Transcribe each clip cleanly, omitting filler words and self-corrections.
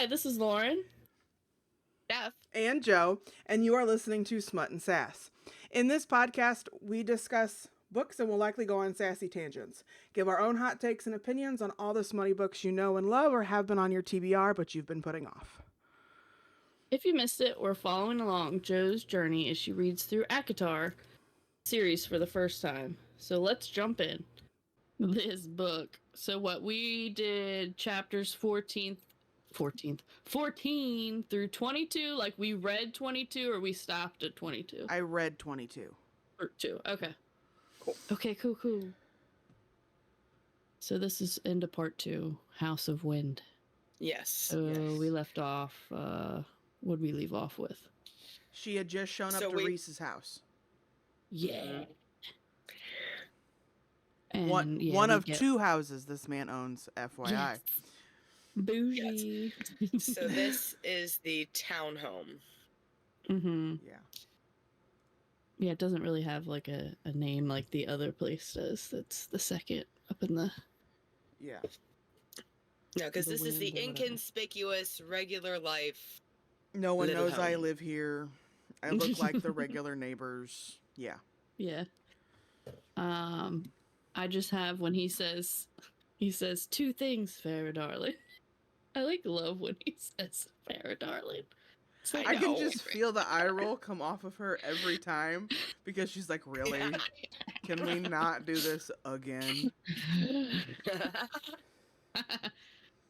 Hi, this is Lauren. Jeff. And Joe, and you are listening to Smut and Sass. In this podcast, we discuss books and will likely go on sassy tangents. Give our own hot takes and opinions on all the smutty books you know and love or have been on your TBR, but you've been putting off. If you missed it, we're following along Joe's journey as she reads through ACOTAR series for the first time. So let's jump in. This book. So what we did chapters 14 through 22, like we read 22 or we stopped at 22? I read 22. Or 2. Okay. Cool. Okay, cool. So this is into part 2, House of Wind. Yes. So we left off, what'd we leave off with? She had just shown up to Reese's house. Yeah. One of 2 houses this man owns, FYI. Yes. Bougie. Yes. So this is the townhome. Mm-hmm. Yeah. Yeah, it doesn't really have like a name like the other place does. That's the second up in the... Yeah. No, because this is the inconspicuous, regular life. No one knows home. I live here. I look like the regular neighbors. Yeah. Yeah. I just have when he says 2 things, Farrah darling. I love when he says Farrah darling. I can just feel the eye roll come off of her every time because she's like, really? Can we not do this again?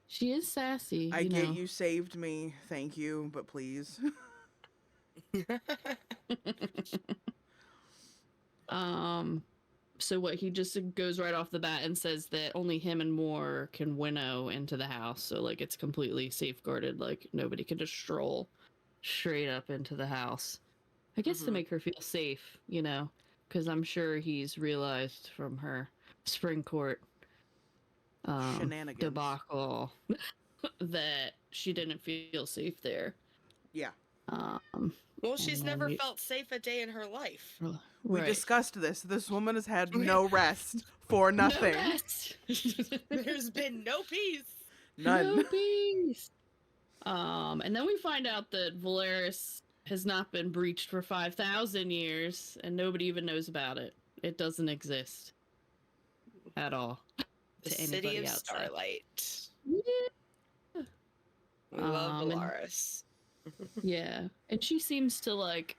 She is sassy. I get you saved me. Thank you, but please. So what, he just goes right off the bat and says that only him and Moore can winnow into the house. So like it's completely safeguarded. Like nobody can just stroll straight up into the house. I guess to make her feel safe, because I'm sure he's realized from her spring court shenanigans debacle that she didn't feel safe there. Yeah. Well, she's never felt safe a day in her life. We discussed this. This woman has had no rest for nothing. No rest. There's been no peace. None. No peace. And then we find out that Valeris has not been breached for 5,000 years, and nobody even knows about it. It doesn't exist at all. The to city anybody of outside. Starlight. Yeah. We love Valeris. Yeah, and she seems to like.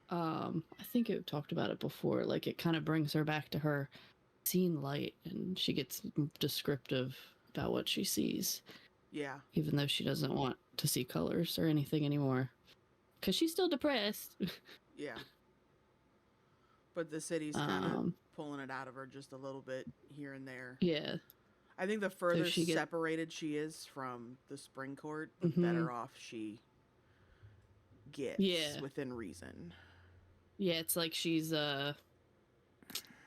I think it talked about it before. Like it kind of brings her back to her seeing light, and she gets descriptive about what she sees. Yeah. Even though she doesn't want to see colors or anything anymore, because she's still depressed. Yeah. But the city's kind of pulling it out of her just a little bit here and there. Yeah. I think the further separated she is from the spring court, the better off she gets within reason. Yeah, it's like she's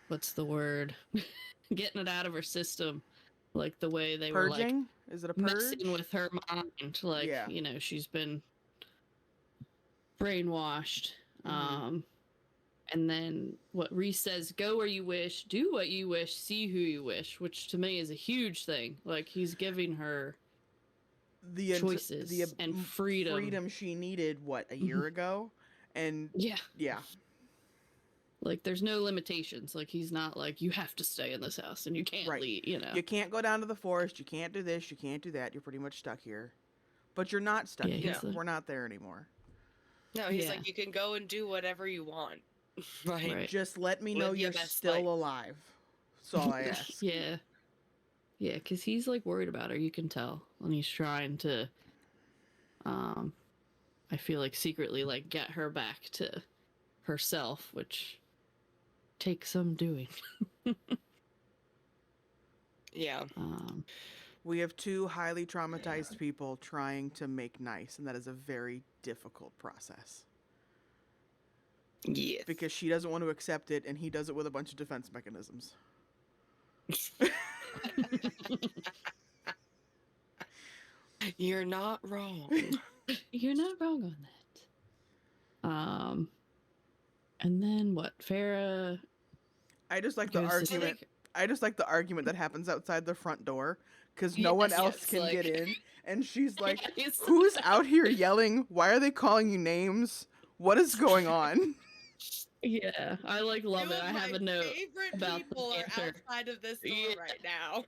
what's the word? Getting it out of her system. Like the way they Purging? were like is it a purge? messing with her mind. Like, she's been brainwashed. And then what Reese says, go where you wish, do what you wish, see who you wish, which to me is a huge thing. Like he's giving her the choices and freedom. Freedom she needed, a year ago? And yeah. Like there's no limitations. Like he's not like, you have to stay in this house and you can't leave, You can't go down to the forest, you can't do this, you can't do that, you're pretty much stuck here. But you're not stuck here. We're not there anymore. No, he's like, you can go and do whatever you want. Right. Just let me know you're still alive. That's all I ask. Yeah, because he's like worried about her, you can tell. And he's trying to, I feel like secretly like get her back to herself, which takes some doing. Yeah. We have 2 highly traumatized people trying to make nice, and that is a very difficult process. Yes. Because she doesn't want to accept it, and he does it with a bunch of defense mechanisms. You're not wrong. You're not wrong on that. And then what? Farrah. I just like the argument. I just like the argument that happens outside the front door because no one Yes, else yes, can like- get in. And she's like, He's who's out here yelling? Why are they calling you names? What is going on? Yeah, I like love Two it. of I have my a note favorite about the people are banter. outside of this door Yeah. right now.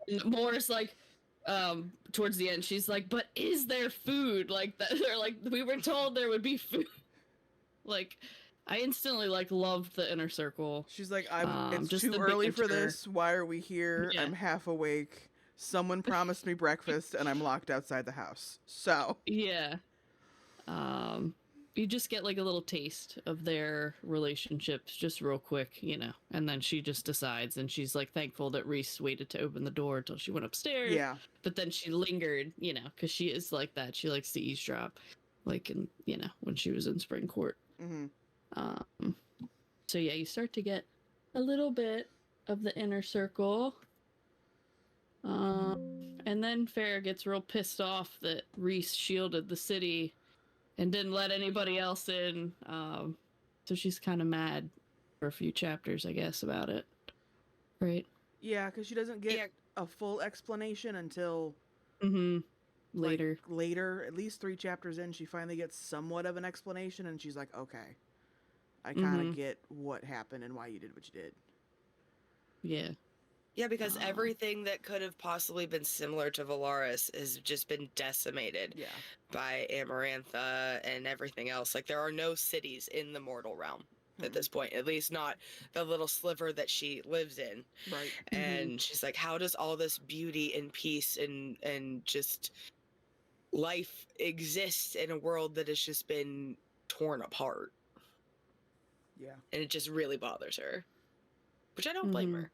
And Moore's like, towards the end, she's like, "But is there food?" Like that, they're like, "We were told there would be food." Like, I instantly like loved the inner circle. She's like, it's Just too the early for banter. this. Why are we here? Yeah. I'm half awake. Someone promised me breakfast and I'm locked outside the house. So, Yeah. You just get like a little taste of their relationships just real quick, you know. And then she just decides, and she's like thankful that Reese waited to open the door until she went upstairs. yeah. But then she lingered, you know, because she is like that. She likes to eavesdrop, like in, you know, when she was in Spring Court. Hmm. So yeah, you start to get a little bit of the inner circle. And then Farrah gets real pissed off that Reese shielded the city and didn't let anybody else in. So she's kind of mad for a few chapters, I guess, about it. Right? Yeah, because she doesn't get Yeah. a full explanation until Mm-hmm. like, Later. later, at least 3 chapters in, she finally gets somewhat of an explanation, and she's like, okay, I kind of get what happened and why you did what you did. Yeah. Yeah, because Oh. everything that could have possibly been similar to Valaris has just been decimated Yeah. by Amarantha and everything else. Like, there are no cities in the mortal realm at this point, at least not the little sliver that she lives in. Right. And she's like, how does all this beauty and peace and just life exist in a world that has just been torn apart? Yeah. And it just really bothers her, which I don't blame Mhm. her.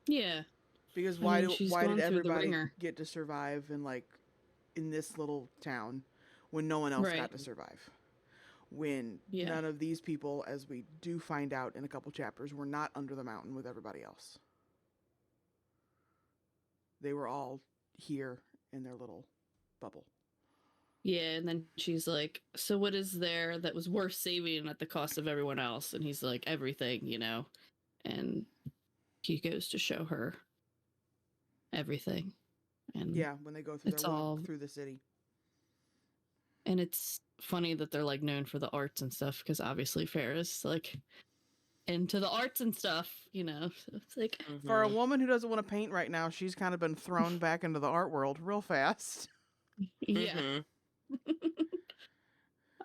Yeah. Because I why mean, she's why gone did through the everybody ringer. get to survive in this little town when no one else Right. got to survive? When Yeah. none of these people, as we do find out in a couple chapters, were not under the mountain with everybody else. They were all here in their little bubble. Yeah, and then she's like, "So what is there that was worth saving at the cost of everyone else?" And he's like, "Everything, you know." And he goes to show her everything. And Yeah, when they go through It's their walk all- through the city. and it's funny that they're like known for the arts and stuff, because obviously Farrah's like into the arts and stuff, you know. So it's like, For a Mhm. woman who doesn't want to paint right now, she's kind of been thrown back into the art world real fast. yeah. Mhm.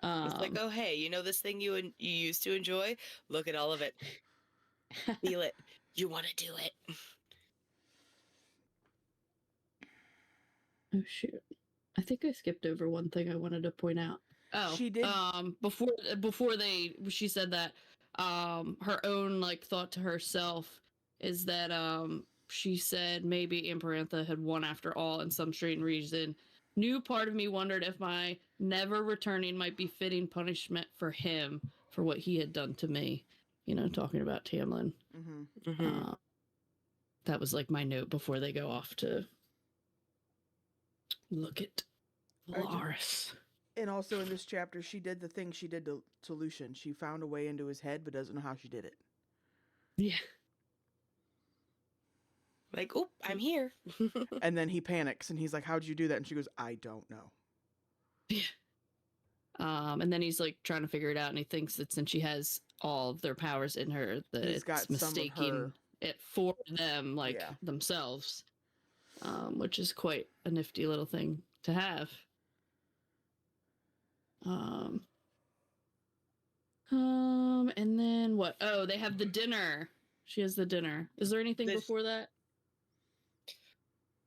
It's like, oh, hey, you know this thing you used to enjoy? Look at all of it. Feel it. You want to do it. Oh shoot. I think I skipped over one thing I wanted to point out. Oh, She did- before she said that her own like thought to herself is that she said maybe Imperantha had won after all in some strange reason. New part of me wondered if my never returning might be fitting punishment for him for what he had done to me. You know, talking about Tamlin. Hmm. Mhm. That was like my note before they go off to look at Valaris. And also in this chapter, she did the thing she did to Lucian. She found a way into his head, but doesn't know how she did it. Yeah. Like, oh, I'm here. And then he panics and he's like, how'd you do that? And she goes, I don't know. And then he's like trying to figure it out, and he thinks that since she has all of their powers in her, that He's it's got some of mistaking her. it for them, like Yeah. themselves, which is quite a nifty little thing to have. And then what? Oh, they have the dinner. She has the dinner. Is there anything This- before that?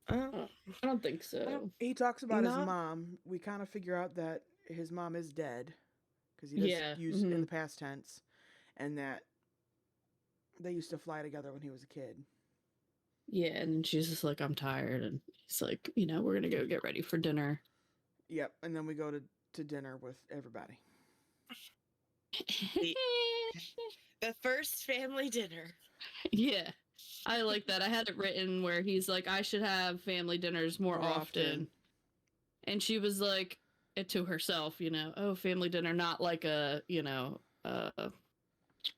Uh, I don't think so. He talks about his Not- mom. We kind of figure out that his mom is dead because he does Yeah, use in mhm. the past tense, and that they used to fly together when he was a kid. Yeah, and she's just like, I'm tired, and he's like, you know, we're gonna go get ready for dinner. Yep. And then we go to dinner with everybody. the first family dinner. Yeah, I like that. I had it written where he's like, I should have family dinners more More often. often. And she was like, it to herself, you know, oh, family dinner, not like a, you know,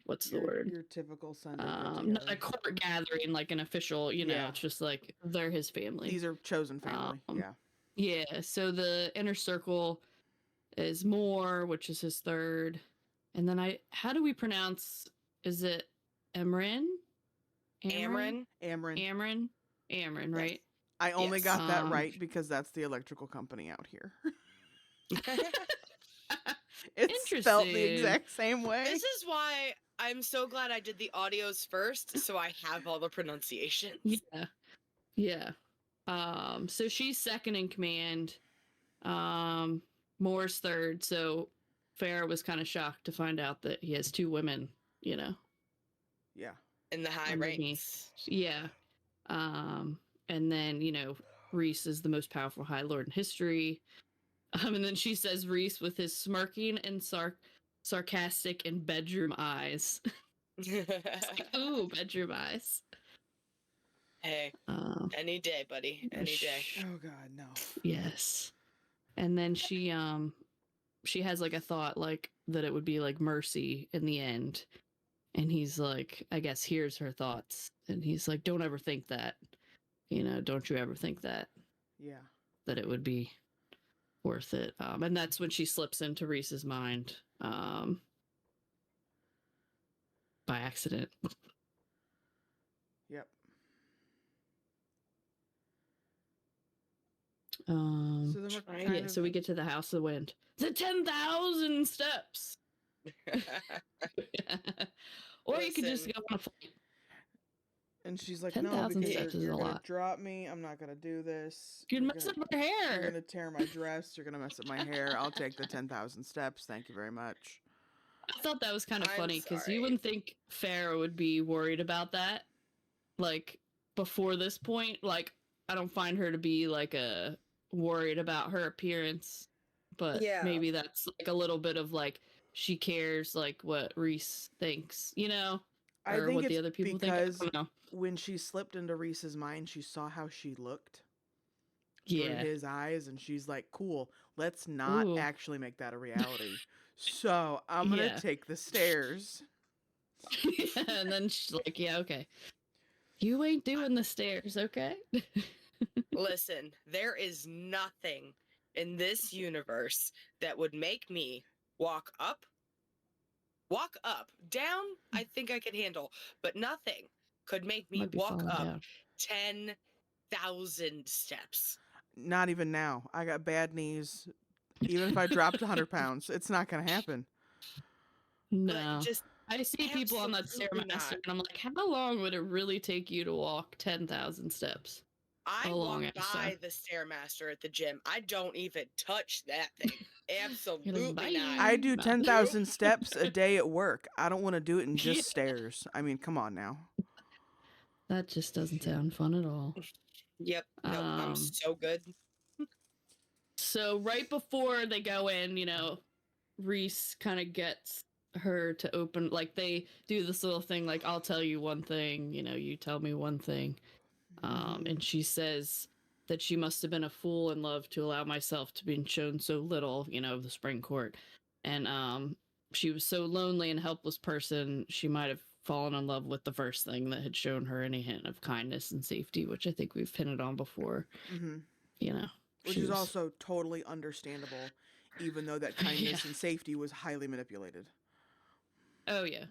what's the word? Your typical Sunday Not a court gathering, like an official, it's just like they're his family. These are chosen family. Yeah. So the inner circle is Moore, which is his third. And then how do we pronounce, is it Amrin? Amrin, right? I only got that right because that's the electrical company out here. It's spelled the exact same way. This is why I'm so glad I did the audios first, so I have all the pronunciations. Yeah. So she's second in command. Moore's third. So Farrah was kind of shocked to find out that he has two women, Yeah. In the high ranks. Yeah. And then, Reese is the most powerful High Lord in history. And then she says Reese with his smirking and sarcastic and bedroom eyes. Ooh, bedroom eyes. Hey, any day, buddy. Any day. Oh God, no. Yes. And then she has like a thought like that it would be like Mercy in the end. And he's like, I guess here's her thoughts. And he's like, don't ever think that. Don't you ever think that. Yeah. That it would be worth it. And that's when she slips into Reese's mind by accident. Yep. So then we're so we get to the House of Wind. The 10,000 steps. Or you could just go on a flight. And she's like, no, because you're going to drop me. I'm not going to do this. You're going to mess up my hair. You're going to tear my dress. You're going to mess up my hair. I'll take the 10,000 steps. Thank you very much. I thought that was kind of funny because you wouldn't think Farrah would be worried about that. Like, before this point, like, I don't find her to be, like, worried about her appearance. But maybe that's, like, a little bit of, like, she cares, like, what Reese thinks, I think what it's the other people because think. I don't know. When she slipped into Reese's mind, she saw how she looked through his eyes, and she's like, cool, let's not actually make that a reality. So I'm going to take the stairs. And then she's like, yeah, okay. You ain't doing the stairs, okay? Listen, there is nothing in this universe that would make me walk up, down, I think I could handle, but nothing could make me walk up down 10,000 steps. Not even now. I got bad knees. Even if I dropped 100 pounds, it's not going to happen. No. I see people on that Stairmaster, and I'm like, how long would it really take you to walk 10,000 steps? I walk by the Stairmaster at the gym. I don't even touch that thing. Absolutely not. I do 10,000 steps a day at work. I don't want to do it in just stairs. I mean, come on now. That just doesn't sound fun at all. Yep. No, I'm so good. So right before they go in, Reese kind of gets her to open, like they do this little thing, like I'll tell you one thing, you tell me one thing. And she says that she must have been a fool in love to allow myself to be shown so little, of the spring court. And she was so lonely and helpless person, she might have fallen in love with the first thing that had shown her any hint of kindness and safety, which I think we've hinted on before. Which is also totally understandable, even though that kindness and safety was highly manipulated. Oh yeah,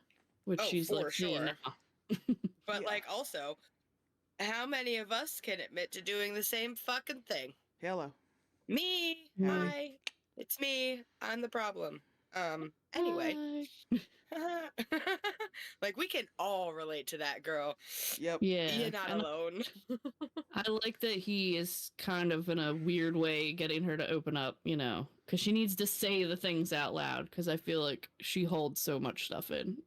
which she's for like sure. Now. But like also, how many of us can admit to doing the same fucking thing? Hello. Me. Hi. It's me. I'm the problem. Anyway. Like we can all relate to that, girl. Yep. Yeah. You're not alone. I like that he is kind of in a weird way getting her to open up, because she needs to say the things out loud, because I feel like she holds so much stuff in,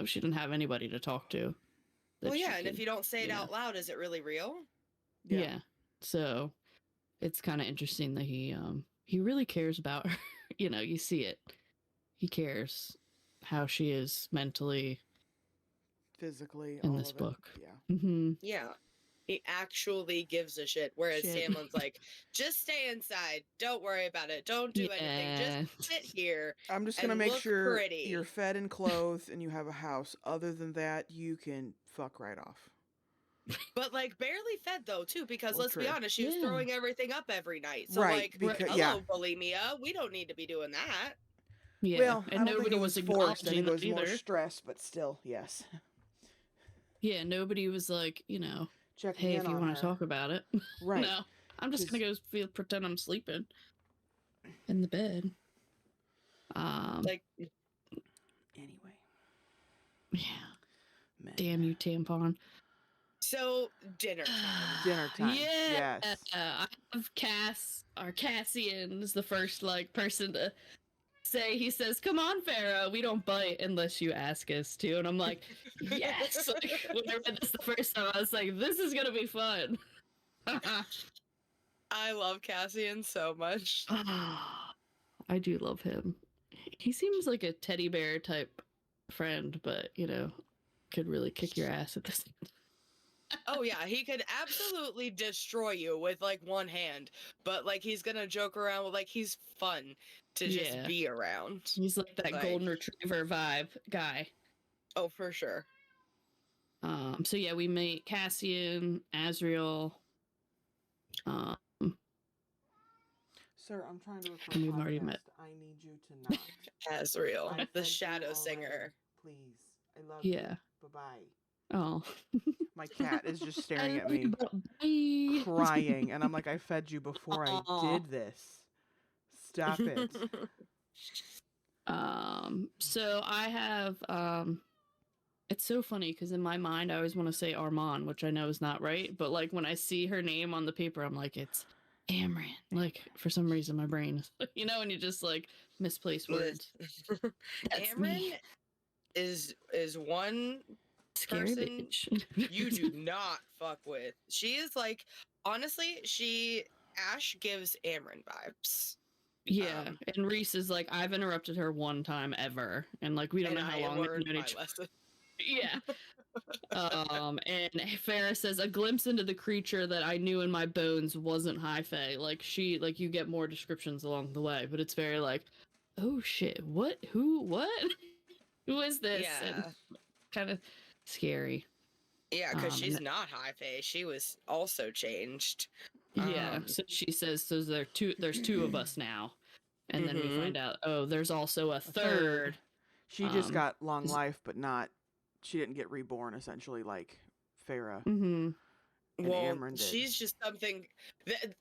she didn't have anybody to talk to. Well, yeah, and if you don't say it out loud, is it really real? Yeah. So it's kind of interesting that he really cares about her. You see it. He cares how she is mentally, physically, in this book. Yeah. Mm-hmm. Yeah. He actually gives a shit. Whereas Shit. Tamlin's like, just stay inside. Don't worry about it. Don't do anything. Yeah. Just sit here. I'm just gonna and make look sure pretty. you're fed and clothed and you have a house. Other than that, you can fuck right off. But like barely fed though too, because Well, let's be true. honest, she was Yeah. throwing everything up every night. So Right, like, because hello, bulimia. We don't need to be doing that. Yeah. Well, and I don't think nobody it was forced. I acknowledging think it was that more either. stress, but still, yes. Yeah, nobody was like, Checking hey, in if you on want her. to talk about it. Right. No, I'm just gonna go pretend I'm sleeping in the bed. Like, Anyway. Yeah. Men. Damn you, tampon. so dinner time. Dinner time. Yeah. Yes. I have Cassian is the first person to say. He says, "Come on, Farrah, we don't bite unless you ask us to." And I'm like, yes. Like, when I read this the first time, I was like, this is gonna be fun. I love Cassian so much. I do love him. He seems like a teddy bear type friend, but could really kick your ass at this. Oh yeah, he could absolutely destroy you with like one hand, but like he's gonna joke around with like he's fun to just be around. He's like that golden retriever vibe guy. Oh, for sure. So yeah, we meet Cassian, Azriel. Sir, I'm trying to record And a we've already podcast. met. I need you to not. Azriel, I the fed you shadow already. singer. Please. I love Yeah. you. Bye-bye. Oh. My cat is just staring at me, Bye. crying, and I'm like, I fed you before I Aw. did this. Stop it. So I have it's so funny because in my mind I always want to say Armand, which I know is not right, but like when I see her name on the paper, I'm like, it's Amran. Like for some reason my brain is and you just like misplace words. Amran is one scary person bitch. you do not fuck with. She is like, honestly, Ash gives Amran vibes. Yeah, and Reese is like, I've interrupted her one time ever, and like we don't know how long they've known each other. Yeah. And Farrah says, a glimpse into the creature that I knew in my bones wasn't high fae. Like you get more descriptions along the way, but it's very like, oh shit, what? Who? What? Who is this? Yeah. And kind of scary. Yeah, because she's not high fae. She was also changed. Yeah. So she says, so there's two of us now. And then we find out, oh, there's also a third. She just got long life, but she didn't get reborn, essentially, like Farrah. Mm-hmm. And Amran did. She's just something,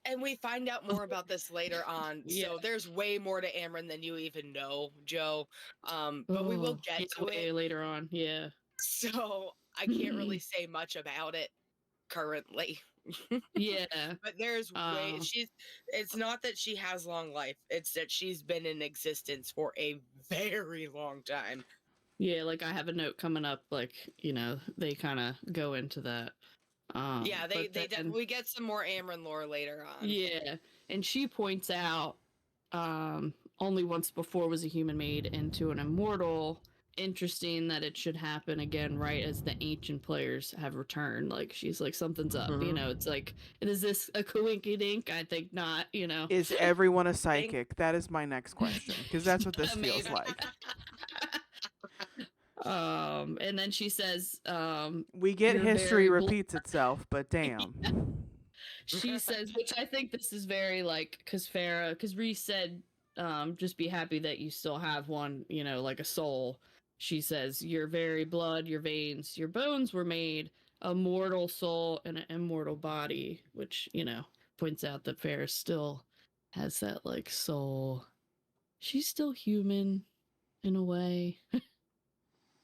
and we find out more about this later on. Yeah. So there's way more to Amran than you even know, Joe. But we will get to it later on. Yeah. So I can't really say much about it currently. Yeah. But there's it's not that she has long life, it's that she's been in existence for a very long time. Yeah, like I have a note coming up, like, they kind of go into that. Yeah, we get some more Amran lore later on. Yeah, and she points out only once before was a human made into an immortal. Interesting that it should happen again right as the ancient players have returned. Like she's like, something's up, it's like, is this a coinky dink? I think not, Is everyone a psychic? That is my next question, because that's what this feels like. And then she says, we get history repeats itself, but damn. She says, which I think this is very like, because Reese said, just be happy that you still have one, like a soul. She says, your very blood, your veins, your bones were made a mortal soul and an immortal body, which, points out that Farrah still has that like soul. She's still human in a way.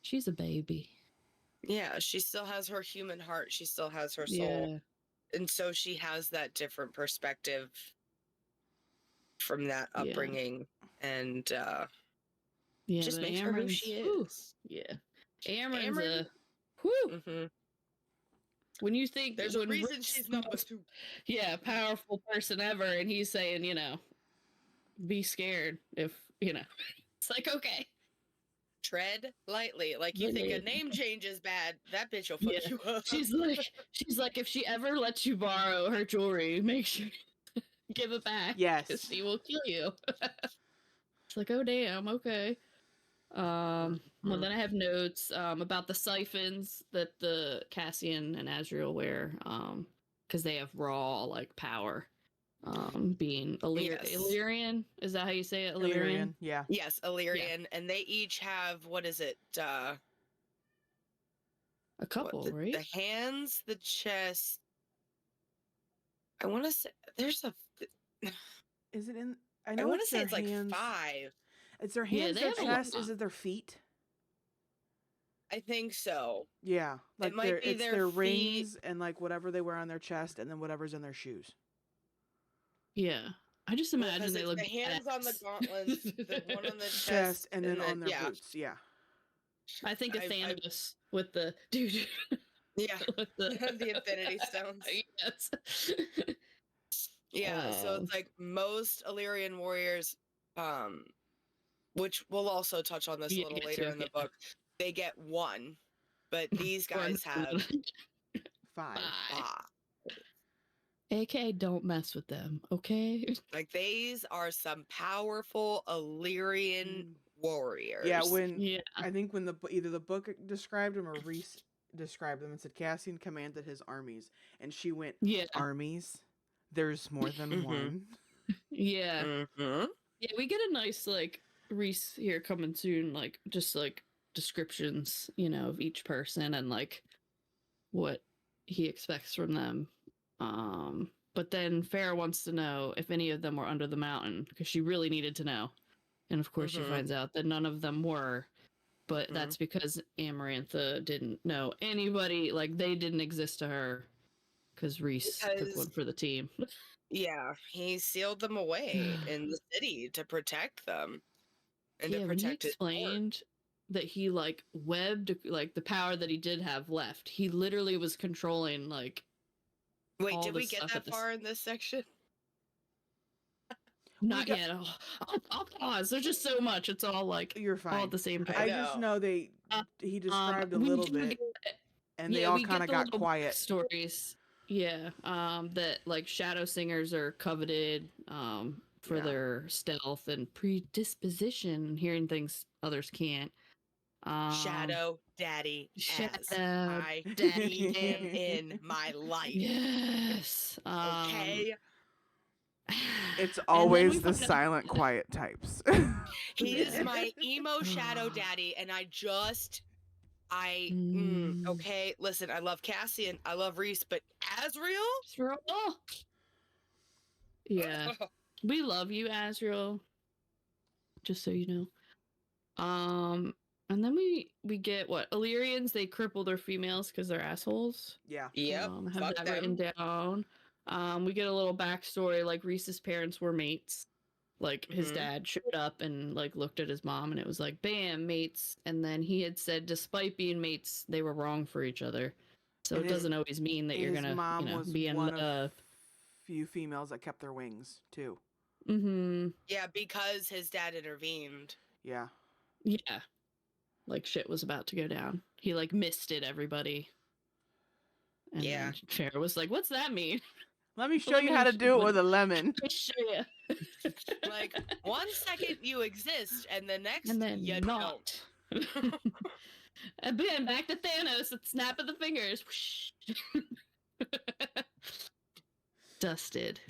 She's a baby. Yeah, she still has her human heart. She still has her soul. Yeah. And so she has that different perspective from that upbringing. And just makes her who she is. Whew, yeah. Amran's whew. When you think there's a reason she's number 2. Yeah, powerful person ever, and he's saying, be scared if, it's like, okay. tread lightly. Like, you think a name change is bad, that bitch will fuck you up. She's like, if she ever lets you borrow her jewelry, make sure you give it back. Yes. Because she will kill you. It's like, oh damn, okay. Well, then I have notes about the siphons that the Cassian and Azrael wear, because they have raw like power. Being Illyrian, is that how you say it? Illyrian? Yeah. Yes, Illyrian, and they each have, what is it? A couple, right? The hands, the chest. I want to say there's a. Is it in? I want to say it's hands. like 5. It's their hands, Yeah, their chest. Is it their feet? I think so. Yeah, like it might be their rings and like whatever they wear on their chest, and then whatever's in their shoes. Yeah, I just imagine they look. The hands on the gauntlets, the one on the chest, and then on their boots. Yeah. I think of Thanos with the dude. Yeah, with the Infinity Stones. Yes. Yeah, so it's like most Illyrian warriors, which we'll also touch on this a little later in the book. They get 1, but these guys have 5. AK, don't mess with them, okay? Like, these are some powerful Illyrian warriors. Yeah, I think when either the book described them or Reese described them and said Cassian commanded his armies, and she went, armies? There's more than one. Yeah. Yeah, we get a nice like Reese here coming soon, like just like descriptions, of each person and like what he expects from them. But then Farrah wants to know if any of them were under the mountain, because she really needed to know. And of course she finds out that none of them were, but that's because Amarantha didn't know anybody, like they didn't exist to her, because Reese took one for the team. Yeah, he sealed them away in the city to protect them. And to protect he explained that he like webbed like the power that he did have left. He literally was controlling like. Wait, did we get that far in this section? Not yet. I'll pause. There's just so much. It's all like you're fine. All at the same time. I just know he described a little bit, and they all kind of got quiet. Stories. Yeah. That like shadow singers are coveted for their stealth and predisposition, hearing things others can't. Shadow Daddy, I need him in my life. Yes. Okay. It's always the silent, quiet types. He is my emo shadow daddy, and okay. Listen, I love Cassian, I love Reese, but Azrael? Yeah. We love you, Azrael. Just so you know. And then we get what? Illyrians, they cripple their females because they're assholes. Yeah. Yep. I have that written down. We get a little backstory, like Reese's parents were mates. Like his dad showed up and like looked at his mom and it was like, bam, mates. And then he had said, despite being mates, they were wrong for each other. So it doesn't always mean that you're gonna, be in love. Few females that kept their wings too. Yeah, because his dad intervened. Yeah. Yeah. Like shit was about to go down. He like misted everybody. And then Farrah was like, what's that mean? Let me show you how to do it with a lemon. Let me show you. Like 1 second you exist and the next and then you not. And then back to Thanos at snap of the fingers. Dusted.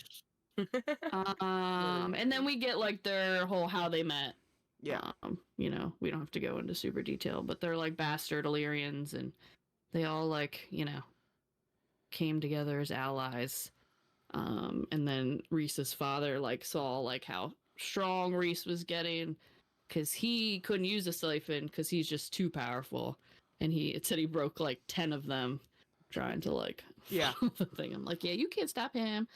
And then we get like their whole how they met. Yeah. We don't have to go into super detail, but they're like bastard Illyrians and they all like, came together as allies. And then Reese's father like saw like how strong Reese was getting because he couldn't use a siphon because he's just too powerful. And it said he broke like 10 of them trying to like the thing. I'm like, yeah, you can't stop him.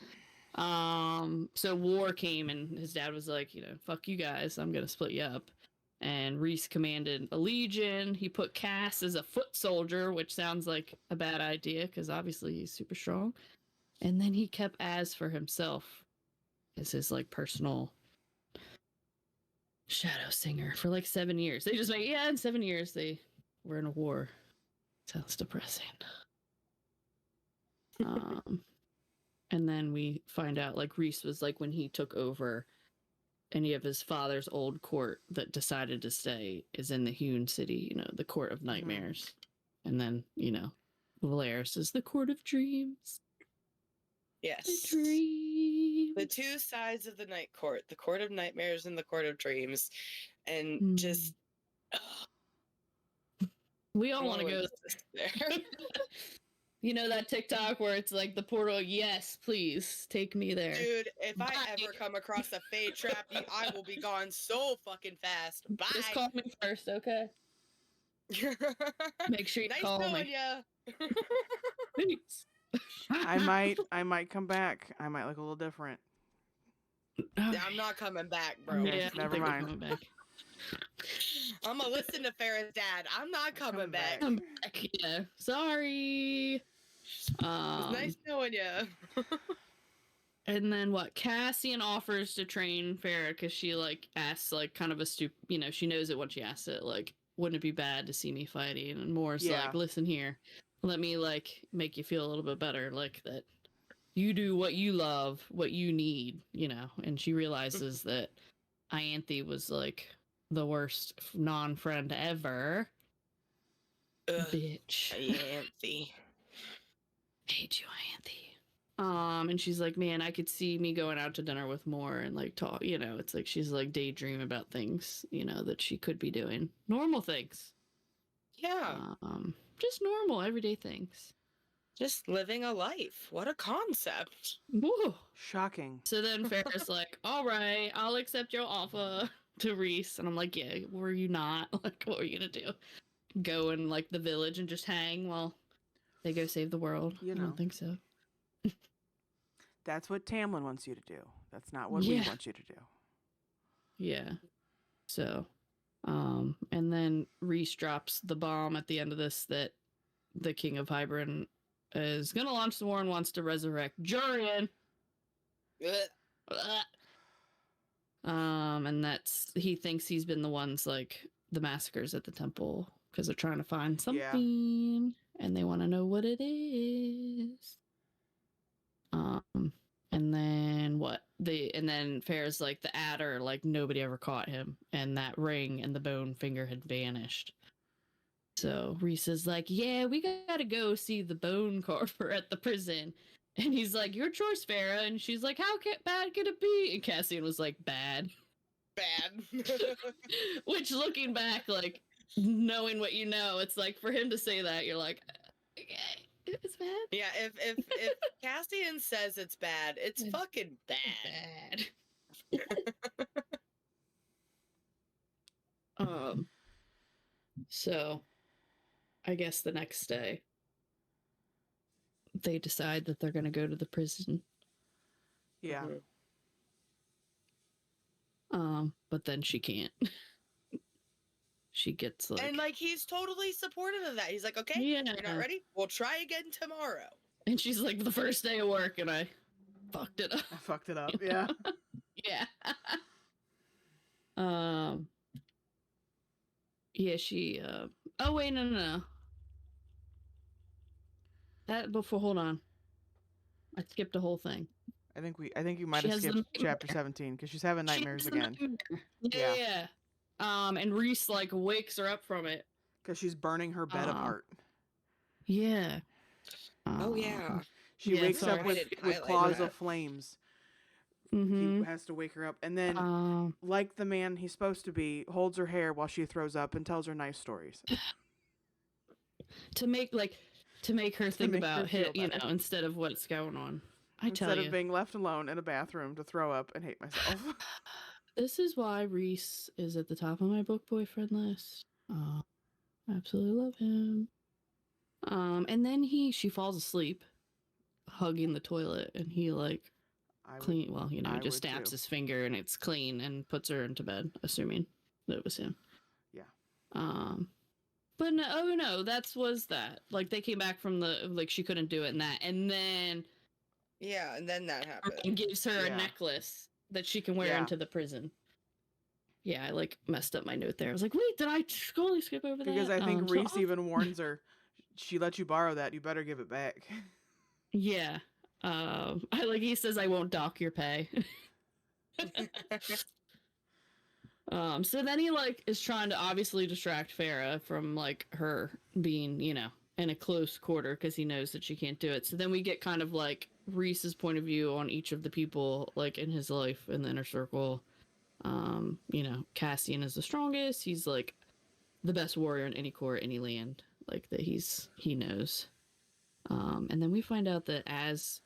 So war came and his dad was like, fuck you guys, I'm gonna split you up. And Reese commanded a legion. He put Cass as a foot soldier, which sounds like a bad idea because obviously he's super strong. And then he kept Az for himself as his like personal Shadow Singer for like 7 years. They just like, yeah, in 7 years they were in a war. Sounds depressing. And then we find out like Reese was like when he took over any of his father's old court that decided to stay is in the Hewn City, the Court of Nightmares. And then, Valeris is the Court of Dreams. Yes. The dreams. The two sides of the Night Court, the Court of Nightmares and the Court of Dreams. And just... we all want to go there. That TikTok where it's like the portal, yes, please, take me there. Dude, if I ever come across a Fae trap, I will be gone so fucking fast. Bye. Just call me first, okay? Make sure you call me. Thanks. I might come back. I might look a little different. I'm not coming back, bro. Yeah, never mind. I'm gonna listen to Farrah's dad. I'm not coming back. Come back. Yeah. Sorry. It was nice knowing you. And then what? Cassian offers to train Farrah because she asks kind of a stupid. She knows it when she asks it. Wouldn't it be bad to see me fighting? And Moore's listen here, let me make you feel a little bit better. That you do what you love, what you need. And she realizes that Ianthe was the worst non-friend ever. Bitch. Ianthe. Hate you, Ianthe. And she's like, man, I could see me going out to dinner with Moore and talk, it's she's daydream about things, that she could be doing. Normal things. Yeah. Just normal, everyday things. Just living a life. What a concept. Whoa. Shocking. So then Farrah's like, all right, I'll accept your offer to Reese. And I'm like, yeah, were you not? What were you gonna do? Go in the village and just hang while they go save the world? I don't think so. That's what Tamlin wants you to do. That's not what we want you to do. Yeah. So, and then Reese drops the bomb at the end of this that the King of Hybern is gonna launch the war and wants to resurrect Jurian. And he thinks he's been the ones the massacres at the temple because they're trying to find something and they want to know what it is. And then and then Farrah's the adder, nobody ever caught him, and that ring and the bone finger had vanished. So Reese is like, yeah, we gotta go see the bone carver at the prison. And he's like, your choice, Farrah. And she's like, how bad could it be? And Cassian was like, bad. Bad. Which, looking back, knowing what you know, it's for him to say that, you're like, okay, it's bad. Yeah, if Cassian says it's bad, it's fucking bad. So, I guess the next day, they decide that they're going to go to the prison. Yeah. But then she can't. She gets and he's totally supportive of that. He's like, okay, you're not ready? We'll try again tomorrow. And she's like, the first day of work, and I fucked it up. Yeah. Yeah. Yeah, she, oh, wait, no. Hold on. I skipped a whole thing. I think you might have skipped chapter 17 because she's having nightmares again. Yeah. And Reese wakes her up from it because she's burning her bed apart. Yeah. Oh yeah. She wakes up with claws of flames. Mm-hmm. He has to wake her up, and then, like the man he's supposed to be, holds her hair while she throws up and tells her nice stories. to make her think about it, instead of what's going on. Instead of being left alone in a bathroom to throw up and hate myself. This is why Reese is at the top of my book boyfriend list. Absolutely love him. And then she falls asleep, hugging the toilet, and he just stabs his finger and it's clean and puts her into bed, assuming that it was him. Yeah. But no, was that. They came back from she couldn't do it and then. Yeah, and then that happened. And gives her a necklace that she can wear into the prison. Yeah, I like messed up my note there. I was like, wait, did I totally skip over that? Because I think Reese so even warns her, she let you borrow that, you better give it back. Yeah. I like he says I won't dock your pay. So then he like is trying to obviously distract Farah from like her being, you know, in a close quarter because he knows that she can't do it. So then we get kind of like Reese's point of view on each of the people like in his life in the inner circle. You know, Cassian is the strongest. He's like the best warrior in any court, any land, like that he knows. And then we find out that Az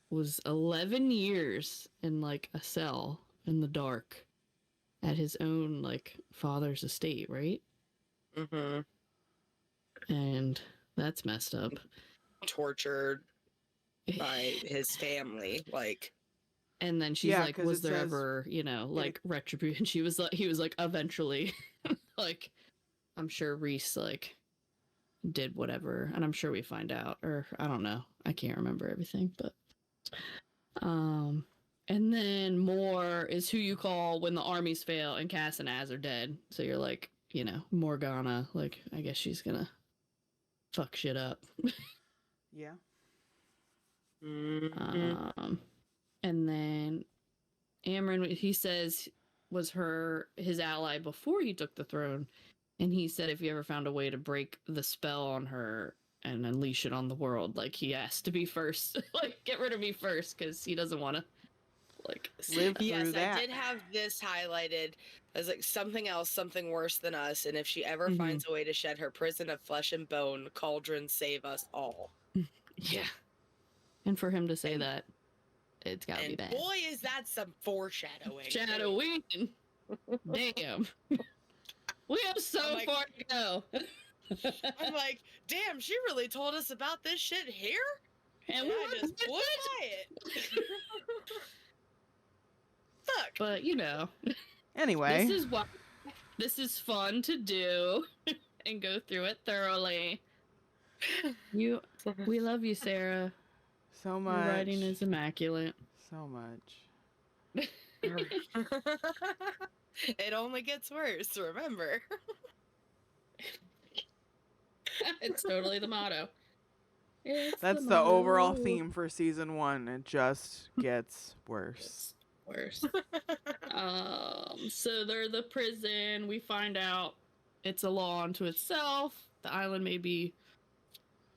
was 11 years in like a cell in the dark at his own like father's estate, right? Mm-hmm. And that's messed up. Tortured by his family, like. And then she's like, was there ever, you know, like retribution? She was like, he was like, eventually, like, I'm sure Reese like did whatever, and I'm sure we find out, or I don't know, I can't remember everything, but and then more is who you call when the armies fail and Cass and Az are dead. So you're like, you know, Morgana, like I guess she's gonna fuck shit up. Yeah. Mm-hmm. And then Amren, he says, was his ally before he took the throne, and he said if he ever found a way to break the spell on her and unleash it on the world, like he has to be first, like get rid of me first, because he doesn't want to like live through yes, that. I did have this highlighted as like something else, something worse than us, and if she ever finds a way to shed her prison of flesh and bone, Cauldron save us all. Yeah. And for him to say that, it's gotta be bad. Boy, is that some foreshadowing. Shadowing. Damn. We have so far to go. I'm like, damn, she really told us about this shit here? And we just blew by it. Fuck. But, you know. Anyway. This is fun to do and go through it thoroughly. We love you, Sarah. So much. Your writing is immaculate. So much. It only gets worse, remember. It's totally the motto. That's the overall theme for season 1. It just gets worse. Worse. So they're the prison. We find out it's a law unto itself. The island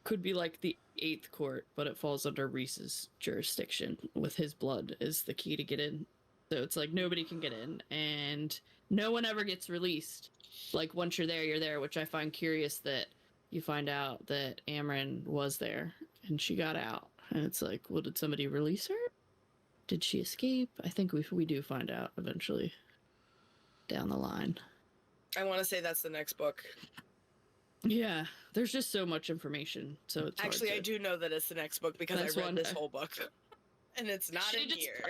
could be like the 8th court, but it falls under Reese's jurisdiction. With his blood is the key to get in. So it's like nobody can get in, and no one ever gets released. Like once you're there, which I find curious that you find out that Amren was there and she got out. And it's like, well, did somebody release her? Did she escape? I think we do find out eventually down the line. I want to say that's the next book. Yeah, there's just so much information. So it's actually, I do know that it's the next book because I read this whole book. And it's not in here.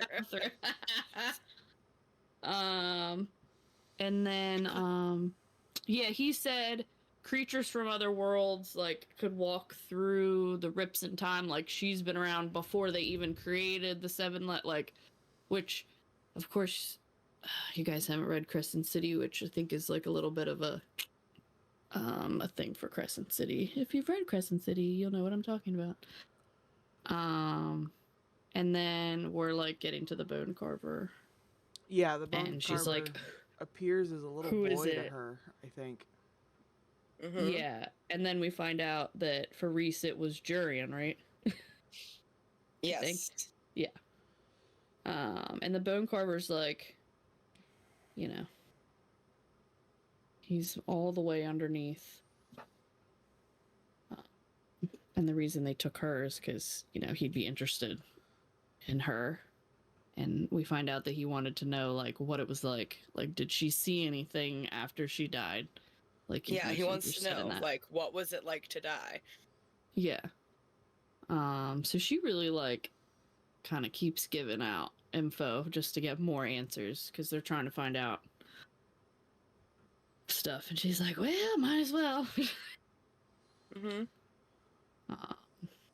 And then, yeah, he said creatures from other worlds, like, could walk through the rips in time, like, she's been around before they even created the like, which, of course, you guys haven't read Crescent City, which I think is, like, a little bit of a thing for Crescent City. If you've read Crescent City, you'll know what I'm talking about. And then we're like getting to the bone carver. Yeah, the bone carver. And she's like, appears as a little boy to her, I think. Mm-hmm. Yeah, and then we find out that for Reese it was Jurian, right? Yes. Yeah. And the bone carver's like, you know, he's all the way underneath. And the reason they took her is because, you know, he'd be interested in her. And we find out that he wanted to know, like, what it was like. Like, did she see anything after she died? Like, yeah, he wants to know, like, what was it like to die? Yeah. So she really, like, kind of keeps giving out info just to get more answers because they're trying to find out stuff. And she's like, well, might as well. Mm-hmm.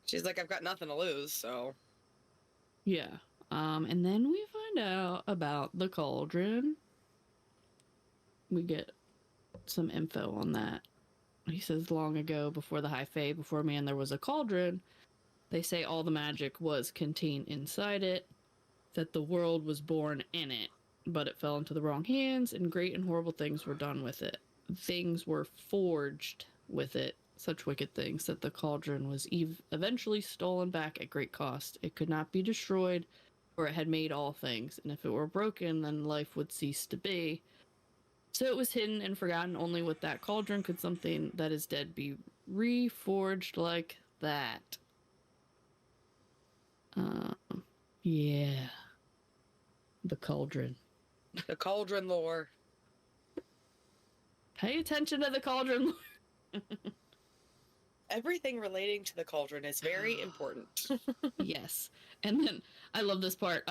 She's like, I've got nothing to lose, so. Yeah. And then we find out about the cauldron. we get some info on that. He says, long ago, before the High Fae, before man, there was a cauldron. They say all the magic was contained inside it, that the world was born in it, but it fell into the wrong hands, and great and horrible things were done with it. Things were forged with it, such wicked things, that the cauldron was eventually stolen back at great cost. It could not be destroyed, for it had made all things, and if it were broken, then life would cease to be. So it was hidden and forgotten. Only with that cauldron could something that is dead be reforged like that. Yeah. The cauldron. The cauldron lore. Pay attention to the cauldron lore. Everything relating to the cauldron is very important. Yes. And then I love this part.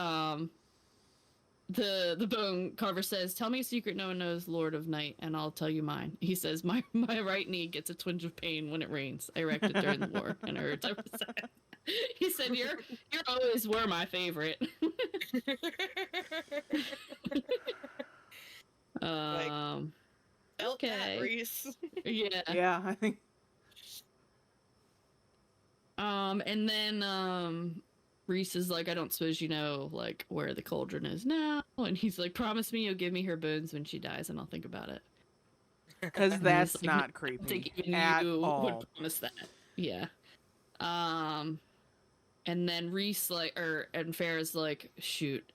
The bone carver says, tell me a secret no one knows, Lord of Night, and I'll tell you mine. He says, my right knee gets a twinge of pain when it rains. I wrecked it during the war and it hurts ever since. He said, you're always were my favorite. Felt okay. that, Reese. Yeah. Yeah, I think. And then Reese is like, I don't suppose you know like where the cauldron is now, and he's like, promise me you'll give me her bones when she dies, and I'll think about it. Because that's like, not I creepy think even at you all. would promise that. Yeah. And then Reese and Farrah's like, shoot,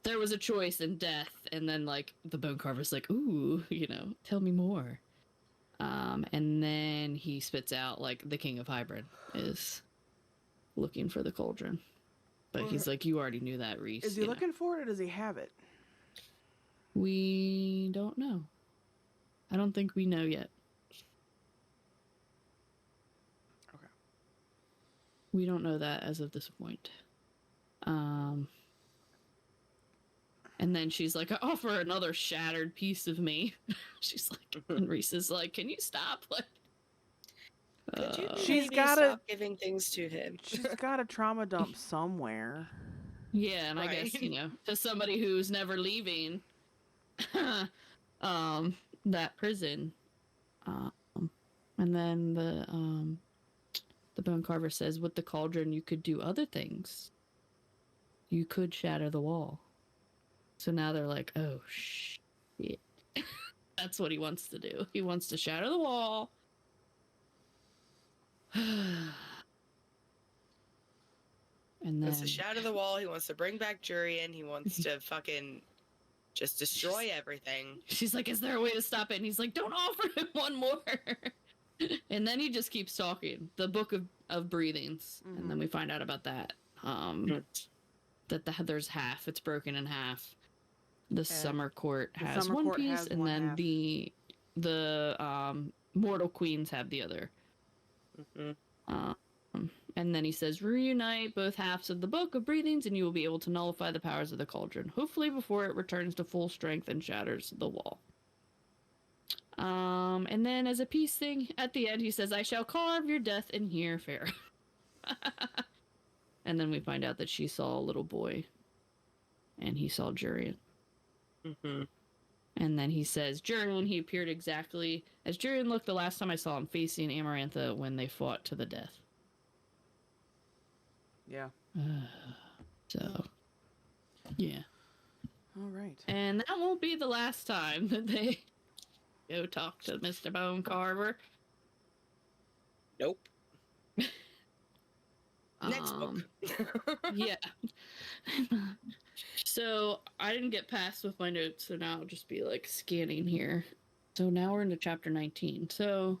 there was a choice in death, and then like the bone carver's like, ooh, tell me more. And then he spits out like the King of Hybrid is looking for the cauldron, but he's like, you already knew that, Reese. Is he looking for it, or does he have it? We don't know. I don't think we know yet. Okay. We don't know that as of this point. And then she's like, I offer another shattered piece of me. She's like, and Reese is like, can you stop? Like, Could you she's maybe gotta stop giving things to him? She's got a trauma dump somewhere. Yeah, and Right. I guess, to somebody who's never leaving that prison. And then the bone carver says, with the cauldron you could do other things. You could shatter the wall. So now they're like, oh shit. That's what he wants to do. He wants to shatter the wall. And then He wants to shatter the wall. He wants to bring back Jurian. He wants to fucking just destroy everything. She's like, is there a way to stop it? And he's like, don't offer him one more. And then he just keeps talking. The Book of Breathings. Mm-hmm. And then we find out about that. That there's half. It's broken in half. The Summer Court has one piece, and then half. the Mortal Queens have the other. Mm-hmm. And then he says, reunite both halves of the Book of Breathings, and you will be able to nullify the powers of the cauldron, hopefully before it returns to full strength and shatters the wall. And then as a peace thing, at the end, he says, I shall carve your death in here, Farrah. And then we find out that she saw a little boy, and he saw Jurian. Mm-hmm. And then he says, Jurian, he appeared exactly as Jurian looked the last time I saw him facing Amarantha when they fought to the death. Yeah. So, yeah. All right. And that won't be the last time that they go talk to Mr. Bone Carver. Nope. Next book. Yeah. So I didn't get past with my notes, so now I'll just be like scanning here. So now we're into chapter 19. So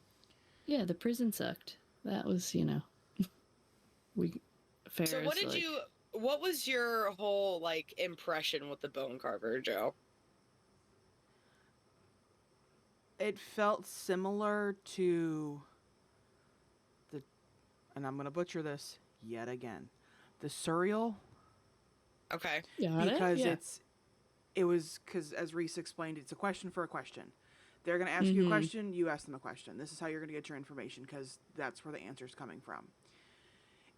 yeah, the prison sucked. That was, Ferris, so what was your whole like impression with the bone carver, Joe? It felt similar to and I'm gonna butcher this yet again, the Surreal. Okay. Because it was because, as Reese explained, it's a question for a question. They're going to ask you a question, you ask them a question. This is how you're going to get your information, because that's where the answer's coming from.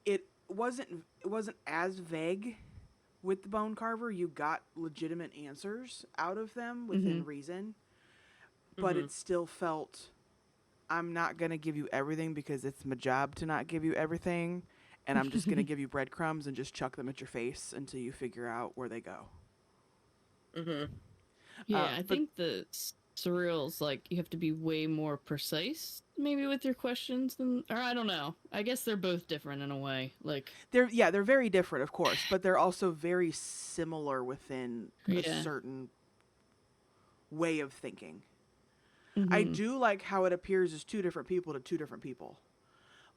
It wasn't as vague with the bone carver. You got legitimate answers out of them within reason. but it still felt, I'm not going to give you everything because it's my job to not give you everything. And I'm just going to give you breadcrumbs and just chuck them at your face until you figure out where they go. Yeah, I think the surreals, like, you have to be way more precise maybe with your questions than, or I don't know. I guess they're both different in a way. Like, they're very different, of course, but they're also very similar within a certain way of thinking. I do like how it appears as two different people to two different people.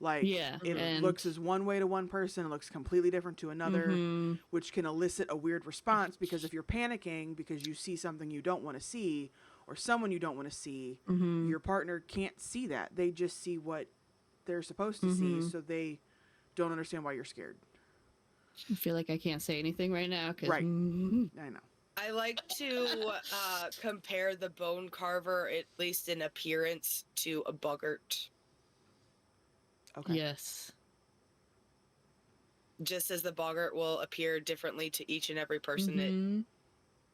Like, it looks as one way to one person, it looks completely different to another, which can elicit a weird response, because if you're panicking because you see something you don't want to see or someone you don't want to see, your partner can't see that. They just see what they're supposed to see, so they don't understand why you're scared. I feel like I can't say anything right now. Right. I know. I like to compare the bone carver, at least in appearance, to a boggart. Okay. Yes. Just as the boggart will appear differently to each and every person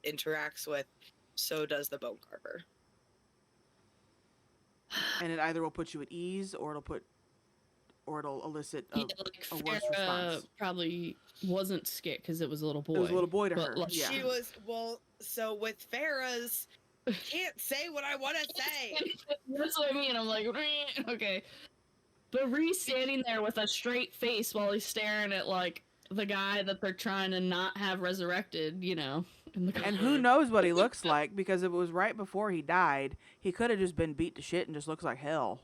it interacts with, so does the bone carver. And it either will put you at ease, or it'll elicit a worse response. Probably wasn't scared because it was a little boy. It was a little boy to her. Like, she was, so with Farah's, can't say what I want to say. That's what I mean. I'm like, okay. But Reese standing there with a straight face while he's staring at, like, the guy that they're trying to not have resurrected, you know. And who knows what he looks like, because it was right before he died. He could have just been beat to shit and just looks like hell.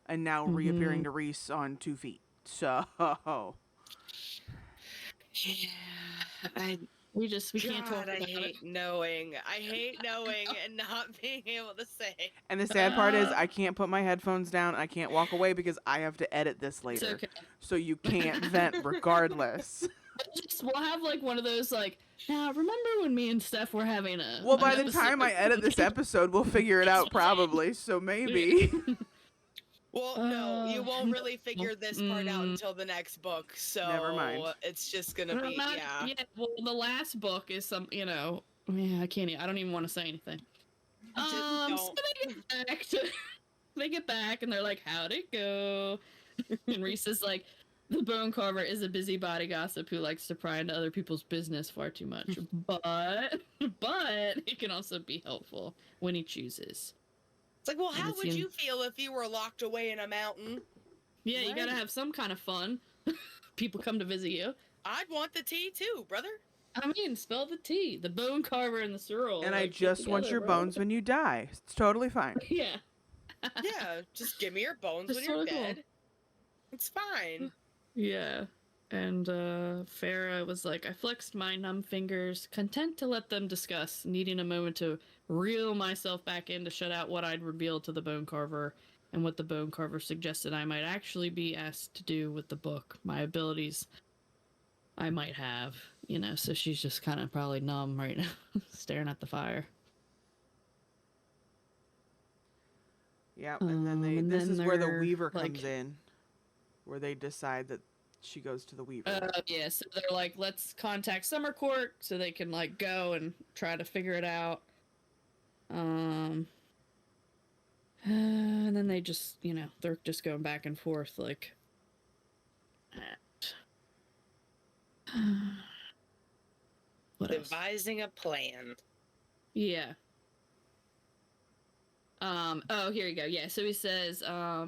And now reappearing to Reese on 2 feet. So. Yeah. We can't talk about it. I hate knowing and not being able to say. And the sad part is I can't put my headphones down. I can't walk away because I have to edit this later. It's okay. So you can't vent regardless. We'll have, like, one of those, like, now remember when me and Steph were having a... Well, by the time I edit this episode, we'll figure it out probably. So maybe. Well, no, you won't really figure this part out until the next book, so never mind. It's just gonna be, Yeah, well, the last book is some, you know, I don't even want to say anything. So they get back, and they're like, how'd it go? And Reese is like, the bone carver is a busybody gossip who likes to pry into other people's business far too much, but it can also be helpful when he chooses. It's like, well, how would you feel if you were locked away in a mountain? Yeah, you gotta have some kind of fun. People come to visit you. I'd want the tea too, brother. I mean, spell the tea. The bone carver and the sorrel. And I just want your bones when you die. It's totally fine. Yeah. Yeah, just give me your bones when you're dead. It's fine. Yeah. And Farah was like, I flexed my numb fingers, content to let them discuss, needing a moment to reel myself back in to shut out what I'd revealed to the bone carver and what the bone carver suggested I might actually be asked to do with the book. My abilities I might have, you know, so she's just kind of probably numb right now, staring at the fire. Yeah, and then this is where the Weaver comes in, where they decide that she goes to the Weaver. Yeah, so they're like, let's contact Summer Court so they can, like, go and try to figure it out. And then they just, you know, they're just going back and forth, like, what else? Devising a plan. Yeah. Oh, here you go. Yeah, so he says, I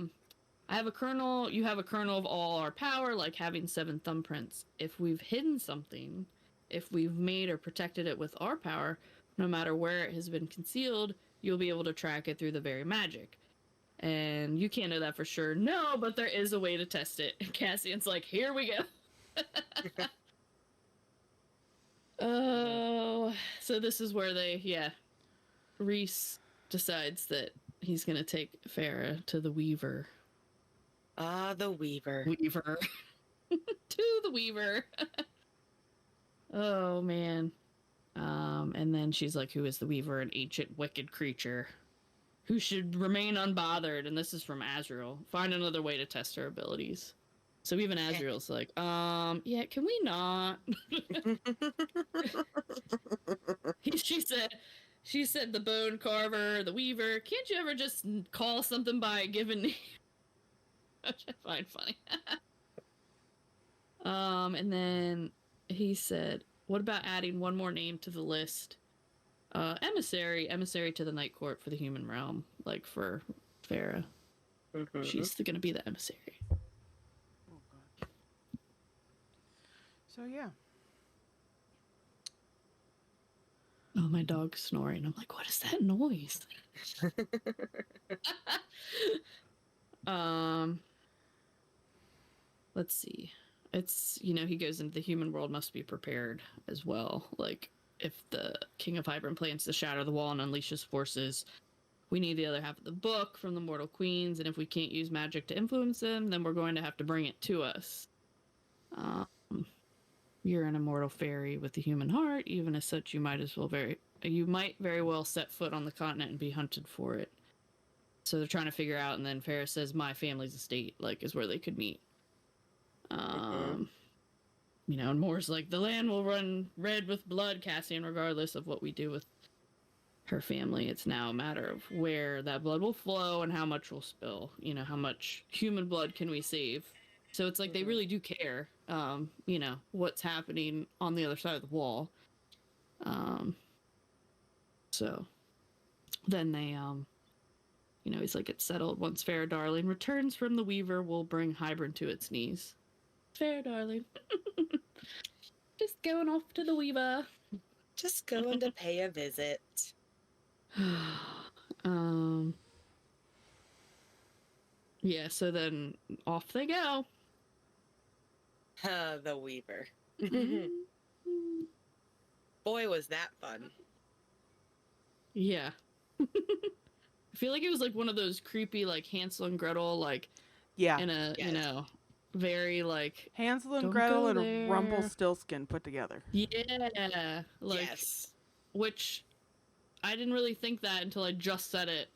have a kernel, you have a kernel of all our power, like having 7 thumbprints. If we've hidden something, if we've made or protected it with our power, no matter where it has been concealed, you'll be able to track it through the very magic. And you can't know that for sure. No, but there is a way to test it. And Cassian's like, here we go. Oh, so this is where Reese decides that he's going to take Farah to the Weaver. Ah, the Weaver. To the Weaver. Oh, man. And then she's like, who is the Weaver? An ancient wicked creature who should remain unbothered. And this is from Azrael. Find another way to test her abilities. So even Azrael's like, yeah, can we not? She said, she said the bone carver, the weaver. Can't you ever just call something by a given name? Which I find funny. And then he said, what about adding one more name to the list? Emissary to the Night Court for the human realm, like for Farah. Mm-hmm. She's gonna be the emissary. Oh, God. So, yeah. Oh, my dog's snoring. I'm like, what is that noise? Let's see. It's, he goes into the human world must be prepared as well. Like, if the King of Hybern plans to shatter the wall and unleashes forces, we need the other half of the book from the Mortal Queens, and if we can't use magic to influence them, then we're going to have to bring it to us. You're an immortal fairy with a human heart. Even as such, you might very well set foot on the continent and be hunted for it. So they're trying to figure out, and then Ferris says, my family's estate, like, is where they could meet. And Moore's like, the land will run red with blood, Cassian, regardless of what we do with her family. It's now a matter of where that blood will flow and how much will spill. How much human blood can we save? So it's like they really do care, what's happening on the other side of the wall. So then they, he's like, it's settled. Once Fair Darling returns from the Weaver, we'll bring Hybern to its knees. Fair Darling. Just going off to the Weaver. Just going to pay a visit. Yeah, so then off they go. The Weaver. Boy, was that fun. Yeah. I feel like it was like one of those creepy, like, Hansel and Gretel, like, in a, very, like... Hansel and Gretel and Rumpelstiltskin put together. Yeah. Like, yes. Which, I didn't really think that until I just said it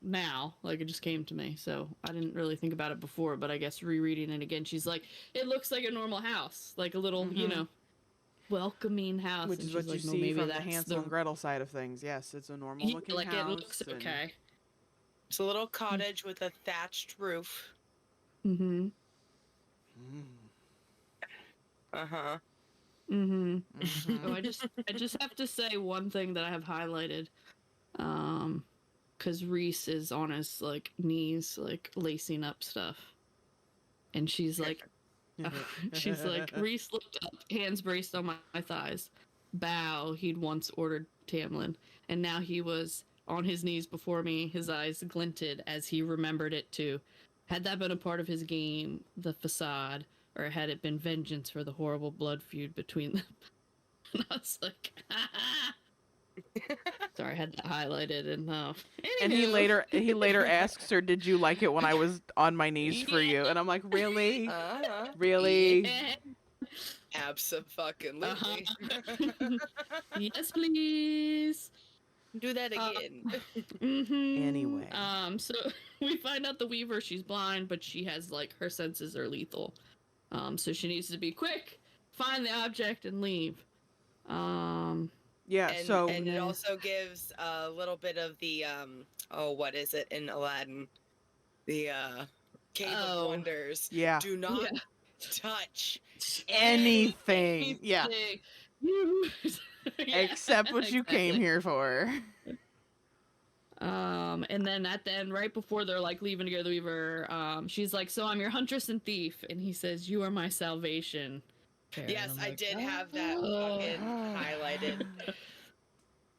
now. Like, it just came to me, so I didn't really think about it before, but I guess rereading it again, she's like, it looks like a normal house. Like a little, welcoming house. Which is what you see from the Hansel and Gretel side of things. Yes, it's a normal looking house. It looks okay. It's a little cottage with a thatched roof. Mm-hmm. Uh-huh. Mm-hmm. Oh, I just have to say one thing that I have highlighted. Because Reese is on his, like, knees, like, lacing up stuff. And she's like, Reese looked up, hands braced on my thighs. Bow, he'd once ordered Tamlin. And now he was on his knees before me, his eyes glinted as he remembered it too. Had that been a part of his game, the facade, or had it been vengeance for the horrible blood feud between them? And I was like, sorry, I had that highlighted, and he later asks her, "Did you like it when I was on my knees for you?" And I'm like, "Really, really?" Yeah. Abso-fucking-lutely. Yes, please. Do that again. Anyway, so we find out the Weaver, she's blind, but she has, like, her senses are lethal. So she needs to be quick, find the object, and leave. Yeah, and it also gives a little bit of the what is it in Aladdin? The Cave of Wonders. Yeah. Do not touch anything. Yeah. Yeah, except what you came here for. And then at the end, right before they're, like, leaving to go to the Weaver, she's like, so I'm your huntress and thief, and he says, you are my salvation. Yes, I did have that fucking highlighted.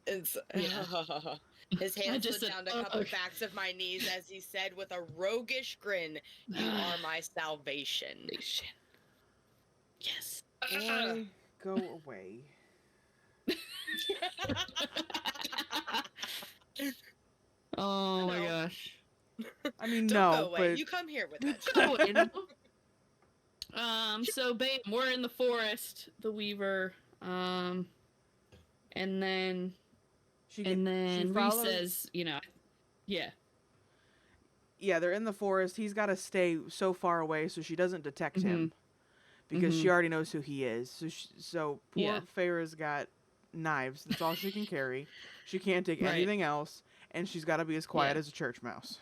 It's, his hands slid down to cup the backs of my knees as he said with a roguish grin, you are my salvation. Yes. Boy, go away. Oh my gosh. I mean, Don't no, go away. but You come here with us. So bam, we're in the forest, the Weaver, and then Reese says, yeah, they're in the forest. He's got to stay so far away so she doesn't detect him, because she already knows who he is. So poor Farah's got knives. That's all she can carry. She can't take Right. anything else, and she's got to be as quiet Yeah. as a church mouse.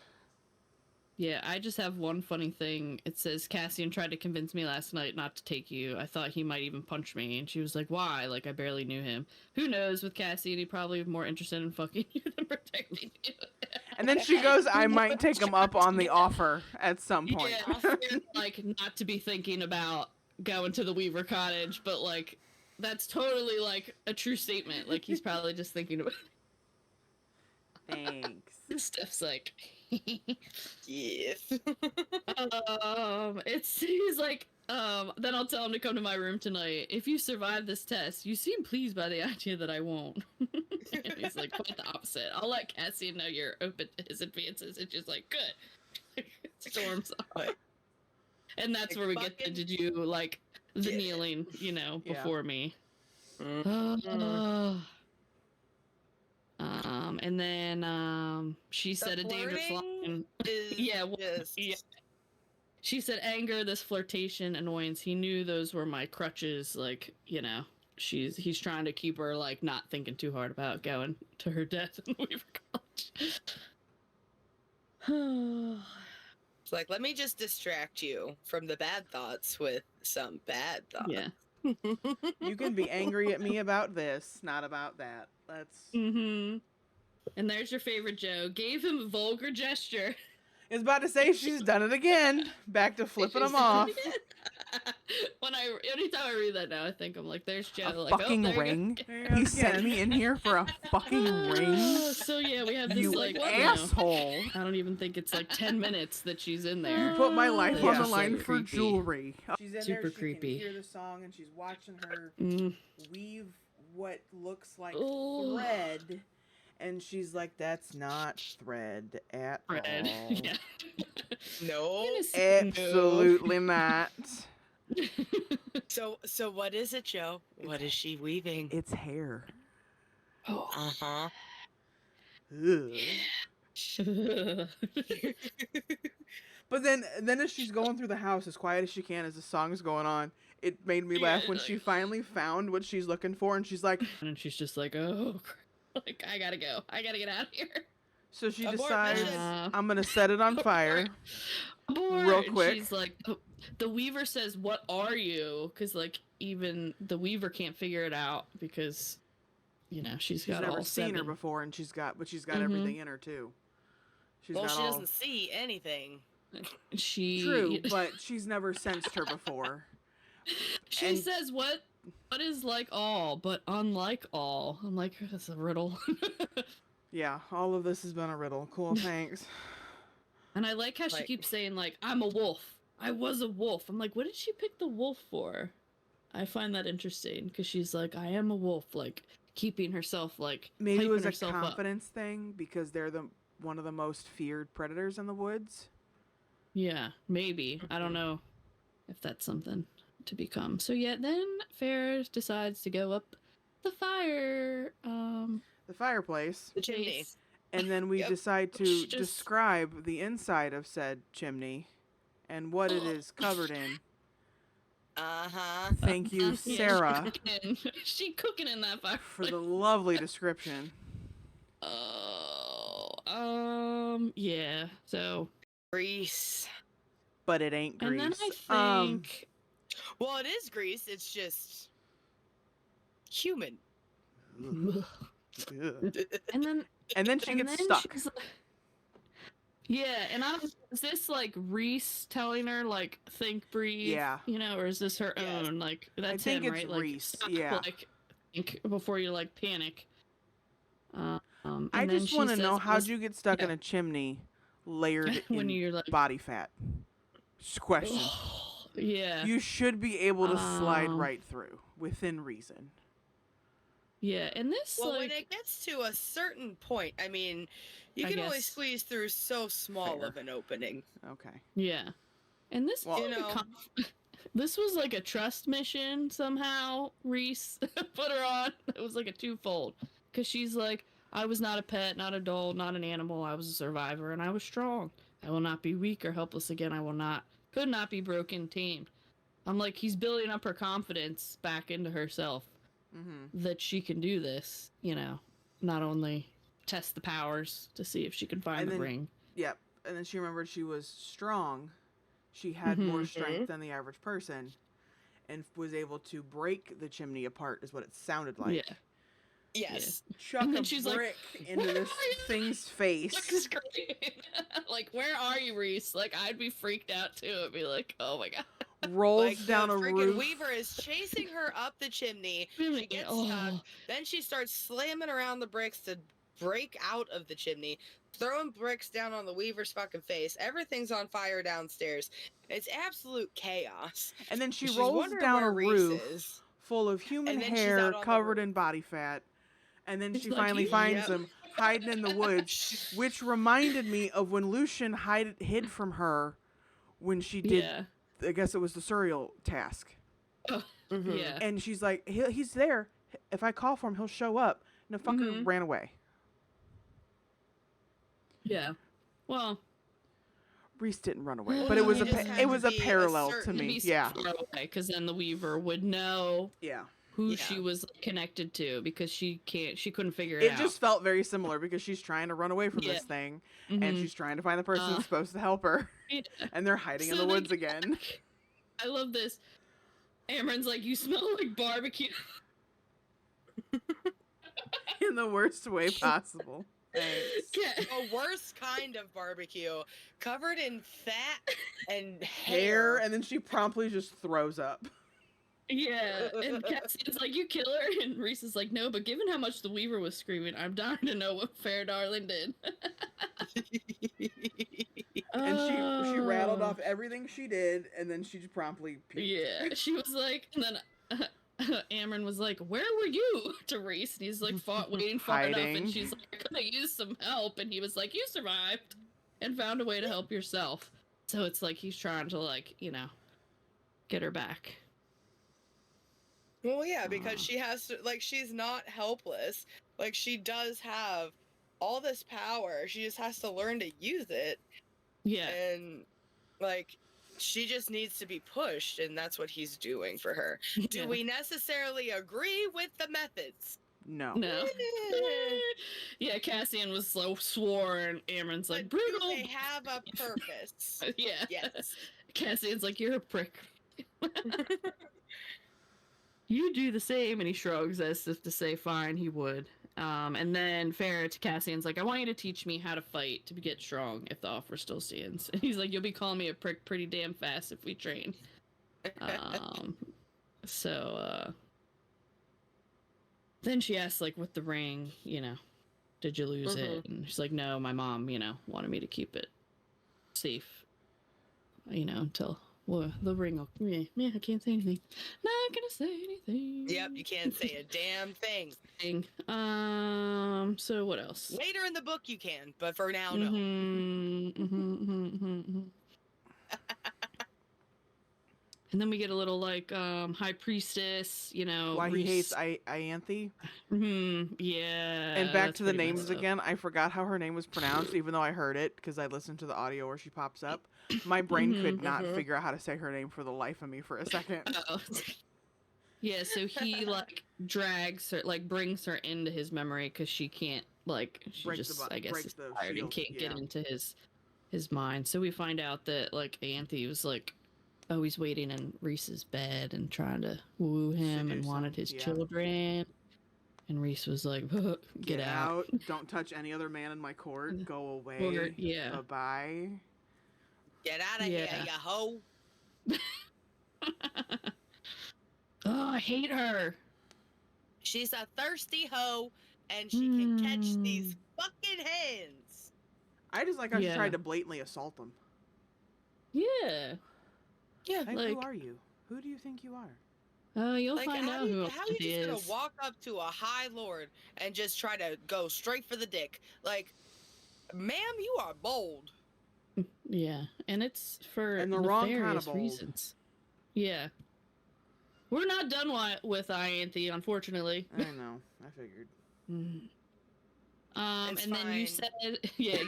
Yeah, I just have one funny thing. It says, Cassian tried to convince me last night not to take you. I thought he might even punch me. And she was like, why? Like, I barely knew him. Who knows with Cassian? He probably was more interested in fucking you than protecting you. And then she goes, I might take him up on the offer at some point. Yeah, offer, like, not to be thinking about going to the Weaver Cottage, but, like, that's totally, like, a true statement. Like, he's probably just thinking about Thanks. Steph's like... Yes. He's like, then I'll tell him to come to my room tonight. If you survive this test, you seem pleased by the idea that I won't. And he's like, quite the opposite. I'll let Cassian know you're open to his advances. It's just like, good. Storms off. And that's Like where we get the, did you, like, the kneeling, you know, before me. And then she said a dangerous line. Yeah, yeah. She said anger, this flirtation, annoyance. He knew those were my crutches. Like, you know, he's trying to keep her like not thinking too hard about going to her death in Weaver College. It's like, let me just distract you from the bad thoughts with some bad thoughts. Yeah. You can be angry at me about this, not about that. That's. And there's your favorite Joe. Gave him a vulgar gesture. I was about to say she's done it again. Back to flipping them off. Anytime I read that now, I think I'm like, there's Joe. A like, fucking ring. He sent me in here for a fucking ring. So yeah, we have this You like asshole. You know, I don't even think it's like 10 minutes that she's in there. Put my life on the It's line so for creepy. jewelry. Super She's in there, she creepy. can hear the song, and she's watching her weave what looks like thread. And she's like, that's not thread at all. Yeah. No. Absolutely not. So what is it, Joe? What is she weaving? It's hair. Oh. Uh-huh. But then as she's going through the house as quiet as she can as the song is going on, it made me laugh when she finally found what she's looking for, and she's like... And she's just like, oh, like, I gotta go. I gotta get out of here. So she Abort decides, mission. I'm gonna set it on fire. Real quick. And she's like, the Weaver says, what are you? Because, like, even the Weaver can't figure it out because, you know, she's got never all seen her seven. before, and she's got everything in her, too. She doesn't see anything. True, but she's never sensed her before. She says, what is like all, but unlike all? I'm like, that's a riddle. Yeah, all of this has been a riddle. Cool, thanks. And I like how she keeps saying, like, I'm a wolf. I was a wolf. I'm like, what did she pick the wolf for? I find that interesting, because she's like, I am a wolf, like, keeping herself, like, maybe it was a herself confidence thing, because they're one of the most feared predators in the woods. Yeah, maybe. I don't know if that's something to become. So yeah, then Ferris decides to go up the fireplace. The chimney. And then we decide to describe the inside of said chimney and what it is covered in. Uh-huh. Thank you, Sarah. She cooking in that fire for the lovely description. Yeah. So grease. But it ain't grease. And then I think well, it is grease, it's just human. And then she gets stuck. Yeah, and is this like Reese telling her like think, breathe? Yeah. You know, or is this her own? Like that's I think him, it's right? Like, Reese. stop, Yeah. Like think before you like panic. I just want to know, how'd you get stuck in a chimney layered when in you're like body fat? Just question. Yeah. You should be able to slide right through within reason. Yeah, and this when it gets to a certain point, I mean, you can only squeeze through so small of an opening. Okay. Yeah, and this, this was like a trust mission somehow. Reese put her on. It was like a twofold, because she's like, I was not a pet, not a doll, not an animal. I was a survivor, and I was strong. I will not be weak or helpless again. Could not be broken, tamed. I'm like, he's building up her confidence back into herself. that she can do this, you know, not only test the powers to see if she can find the ring. Yep. And then she remembered she was strong. She had more strength than the average person and was able to break the chimney apart, is what it sounded like. Yeah. Yes. Yeah. Chuck a brick into this thing's face. Like, where are you, Reese? Like, I'd be freaked out too. I'd be like, oh my god. Rolls like down the a freaking roof. Weaver is chasing her up the chimney. She gets stuck. Then she starts slamming around the bricks to break out of the chimney, throwing bricks down on the Weaver's fucking face. Everything's on fire downstairs. It's absolute chaos. And then she rolls down a roof full of human hair covered in body fat. And then she finally finds him hiding in the woods, which reminded me of when Lucian hid from her when she did, I guess it was the Suriel task. Yeah. And she's like, he's there. If I call for him, he'll show up. And the fucker ran away. Yeah. Well, Reese didn't run away, but it was a parallel to me. Yeah. Because then the Weaver would know. Yeah. Who she was connected to, because she couldn't figure it out. It just felt very similar because she's trying to run away from this thing, and she's trying to find the person that's supposed to help her, and they're hiding in the woods again. I love this. Amren's like, you smell like barbecue. In the worst way possible. The worst kind of barbecue, covered in fat and hair. And then she promptly just throws up. Yeah, and Cassian's like, you kill her? And Reese is like, no, but given how much the Weaver was screaming, I'm dying to know what Fair Darling did. And she rattled off everything she did, and then she just promptly puked. Yeah, she was like, and then Amren was like, where were you? To Reese, and he's like, waiting far enough, and she's like, I could have used some help, and he was like, you survived, and found a way to help yourself. So it's like, he's trying to, like, you know, get her back. Well, yeah, because she has to, like, she's not helpless. Like, she does have all this power. She just has to learn to use it. Yeah. And, like, she just needs to be pushed, and that's what he's doing for her. Do we necessarily agree with the methods? No. Yeah, Cassian was so swore, and Amren's like, brutal. Do they have a purpose? Yeah. Yes. Cassian's like, you're a prick. You do the same, and he shrugs as if to say, fine, he would. And then Farrah to Cassian's like, I want you to teach me how to fight to get strong if the offer still stands. And he's like, you'll be calling me a prick pretty damn fast if we train. Then she asks, like, with the ring, you know, did you lose it? And she's like, no, my mom, you know, wanted me to keep it safe, you know, until... Well, the ring. Yeah, I can't say anything. Not gonna say anything. Yep, you can't say a damn thing. So what else? Later in the book you can, but for now, no. And then we get a little, like, High Priestess, you know. Why he hates Ianthe? Yeah. And back to the names again, I forgot how her name was pronounced, even though I heard it, because I listened to the audio where she pops up. My brain could not figure out how to say her name for the life of me for a second. Yeah, so he, like, drags her, like, brings her into his memory, because she can't, like, she just, I guess, is tired and can't get into his mind. So we find out that, like, Ianthe was, like, always waiting in Reese's bed and trying to woo him and wanted his children. And Reese was like, get out. Don't touch any other man in my court. Go away. Bye-bye. Get out of here, you hoe. Oh, I hate her. She's a thirsty hoe, and she can catch these fucking hands. I just like how she tried to blatantly assault him. Yeah. Yeah, like, who are you? Who do you think you are? You'll like, find out who how you just gonna walk up to a high lord and just try to go straight for the dick? Like, ma'am, you are bold. Yeah, and it's for the wrong kind of bold reasons. Yeah, we're not done with Ianthe, unfortunately. I know. I figured. It's and fine. Then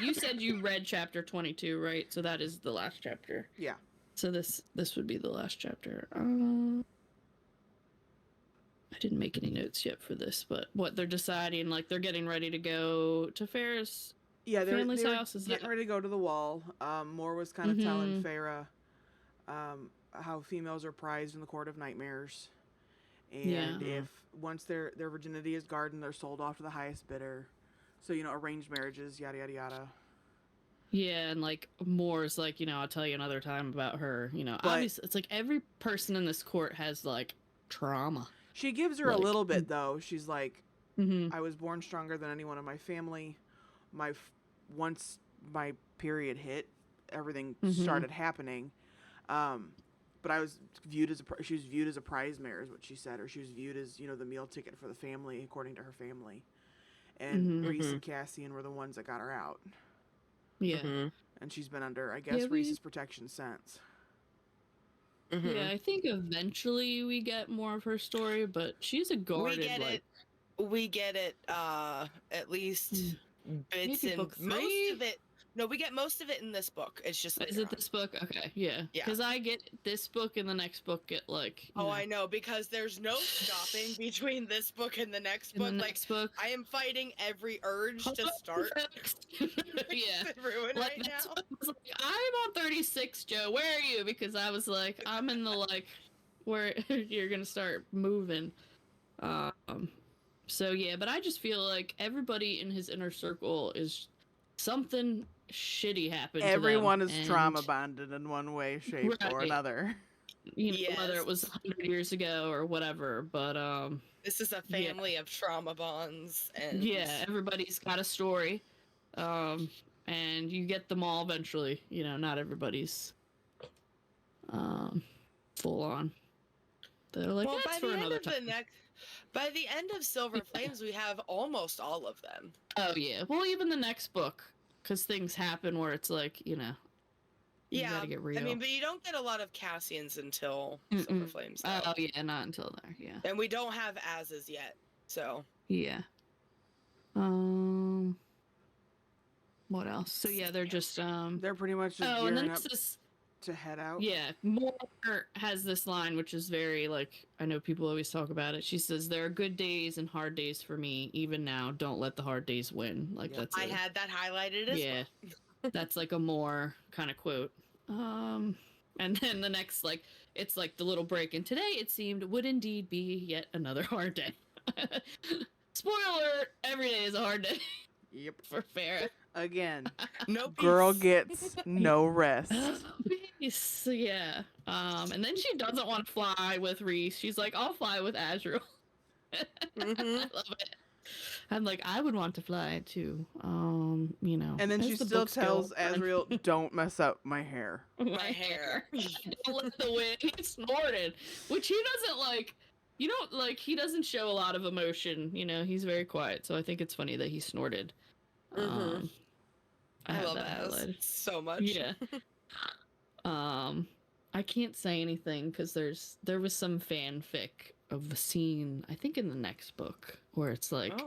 you said you read chapter 22, right? So that is the last chapter. Yeah. So this would be the last chapter. I didn't make any notes yet for this, but what they're deciding, like they're getting ready to go to Farrah's family's house. Is getting ready to go to the wall. Moore was kind of telling Farrah how females are prized in the Court of Nightmares. And if once their virginity is guarded, they're sold off to the highest bidder. So, arranged marriages, yada, yada, yada. Yeah, and like Moore's like, I'll tell you another time about her. Obviously, it's like every person in this court has like trauma. She gives her a little bit, though. She's like, I was born stronger than anyone in my family. Once my period hit, everything started happening. But she was viewed as a prize mare, is what she said, or she was viewed as, the meal ticket for the family, according to her family. And Reese and Cassian were the ones that got her out. Yeah. And she's been under, I guess, Reese's protection since. Yeah, I think eventually we get more of her story, but she's a guarded, we get it, at least bits and most of it. No, we get most of it in this book. It's just is it this book? Okay, yeah. Because I get this book and the next book get like. I know, because there's no stopping between this book and the next book. I am fighting every urge to start. Ruin right now. I was like, I'm on 36, Joe. Where are you? Because I was like, I'm in the where you're gonna start moving. So yeah, but I just feel like everybody in his inner circle is something shitty happened. Everyone is trauma bonded in one way, shape, or another. Whether it was 100 years ago or whatever. But this is a family of trauma bonds, and everybody's got a story, and you get them all eventually. Not everybody's full on. They're like, that's for another time. By the end of Silver Flames, we have almost all of them. Oh yeah, well, even the next book. Because things happen where it's like, you gotta get real. I mean, but you don't get a lot of Cassians until Silver Flames. Oh, yeah, not until there, yeah. And we don't have Az's yet, so. Yeah. What else? So, yeah, they're just, they're pretty much just gearing up to head out. Yeah, Moore has this line, which is very, I know people always talk about it. She says, there are good days and hard days for me. Even now, don't let the hard days win. That's I had that highlighted as well. That's like a Moore kind of quote. And then the next, it's like the little break. And today, it seemed, would indeed be yet another hard day. Spoiler alert, every day is a hard day. Yep. For Farrah. Again, no girl gets no rest. Peace, yeah. And then she doesn't want to fly with Reese. She's like, I'll fly with Azrael. I love it. I'm like, I would want to fly too. And then she still tells Azrael, don't mess up my hair. My hair. Don't let the wind. He snorted, which he doesn't he doesn't show a lot of emotion. He's very quiet. So I think it's funny that he snorted. I love that so much. Yeah. I can't say anything because there was some fanfic of the scene, I think in the next book, where it's like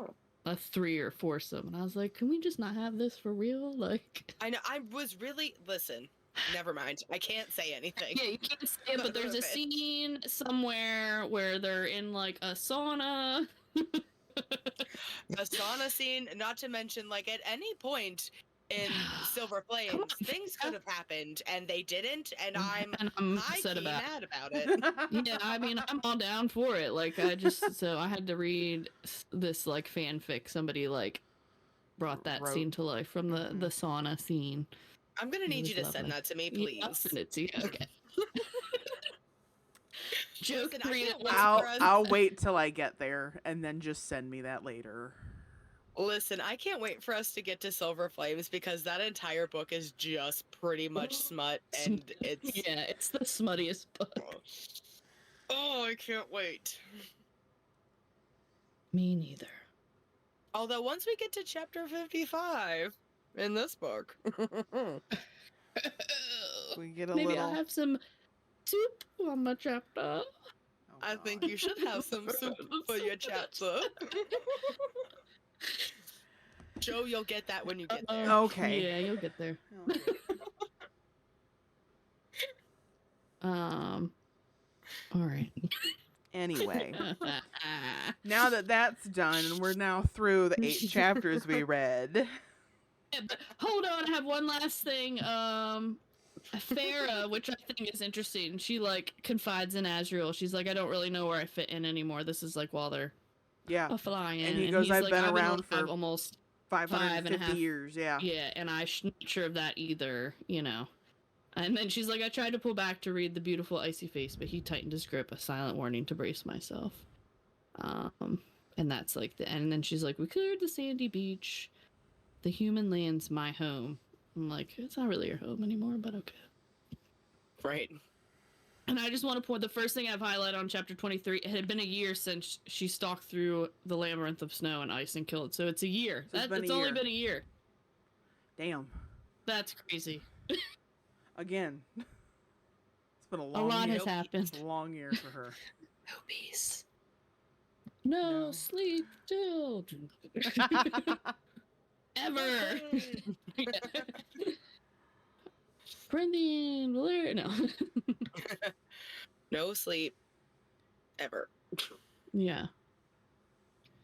a 3 or 4-some, and I was like, can we just not have this for real? I know, I was really, listen, never mind, I can't say anything. Yeah, you can't say it, but there's a scene somewhere where they're in a sauna. The sauna scene, not to mention, at any point in Silver Flames, things could have happened, and they didn't, and I'm upset mad about it. Yeah, I mean, I'm all down for it. So I had to read this, fanfic. Somebody, brought that scene to life from the sauna scene. I'm gonna need you to send that to me, please. I'll send it to you. Okay. Joke. I'll wait till I get there, and then just send me that later. Listen, I can't wait for us to get to Silver Flames because that entire book is just pretty much smut, and it's the smuttiest book. Oh, I can't wait. Me neither. Although once we get to chapter 55 in this book, we get a maybe little. I'll have some soup on my chapter. Oh, I think you should have some soup for your chapter. Joe, you'll get that when you get there. Okay. Yeah, you'll get there. Okay. All right. Anyway, now that that's done, and we're now through the 8 chapters we read. Yeah, but hold on, I have one last thing. Farah, which I think is interesting, she like confides in Azrael. She's like, I don't really know where I fit in anymore. This is like while they're flying, and he goes, he's I've like, been around for almost 550 years. Yeah, and I'm not sure of that either. And then she's like, I tried to pull back to read the beautiful icy face, but he tightened his grip, a silent warning to brace myself. And that's like and then she's like, we cleared the sandy beach. The human land's my home. I'm like, it's not really your home anymore, but okay. Right. And I just want to point the first thing I've highlighted on chapter 23. It had been a year since she stalked through the labyrinth of snow and ice and killed. So it's a year. So it's only been a year. Damn. That's crazy. Again, it's been a long. A lot has happened. It's a long year for her. No peace. No sleep till ever. Brendan, Valera, no. No sleep ever. Yeah.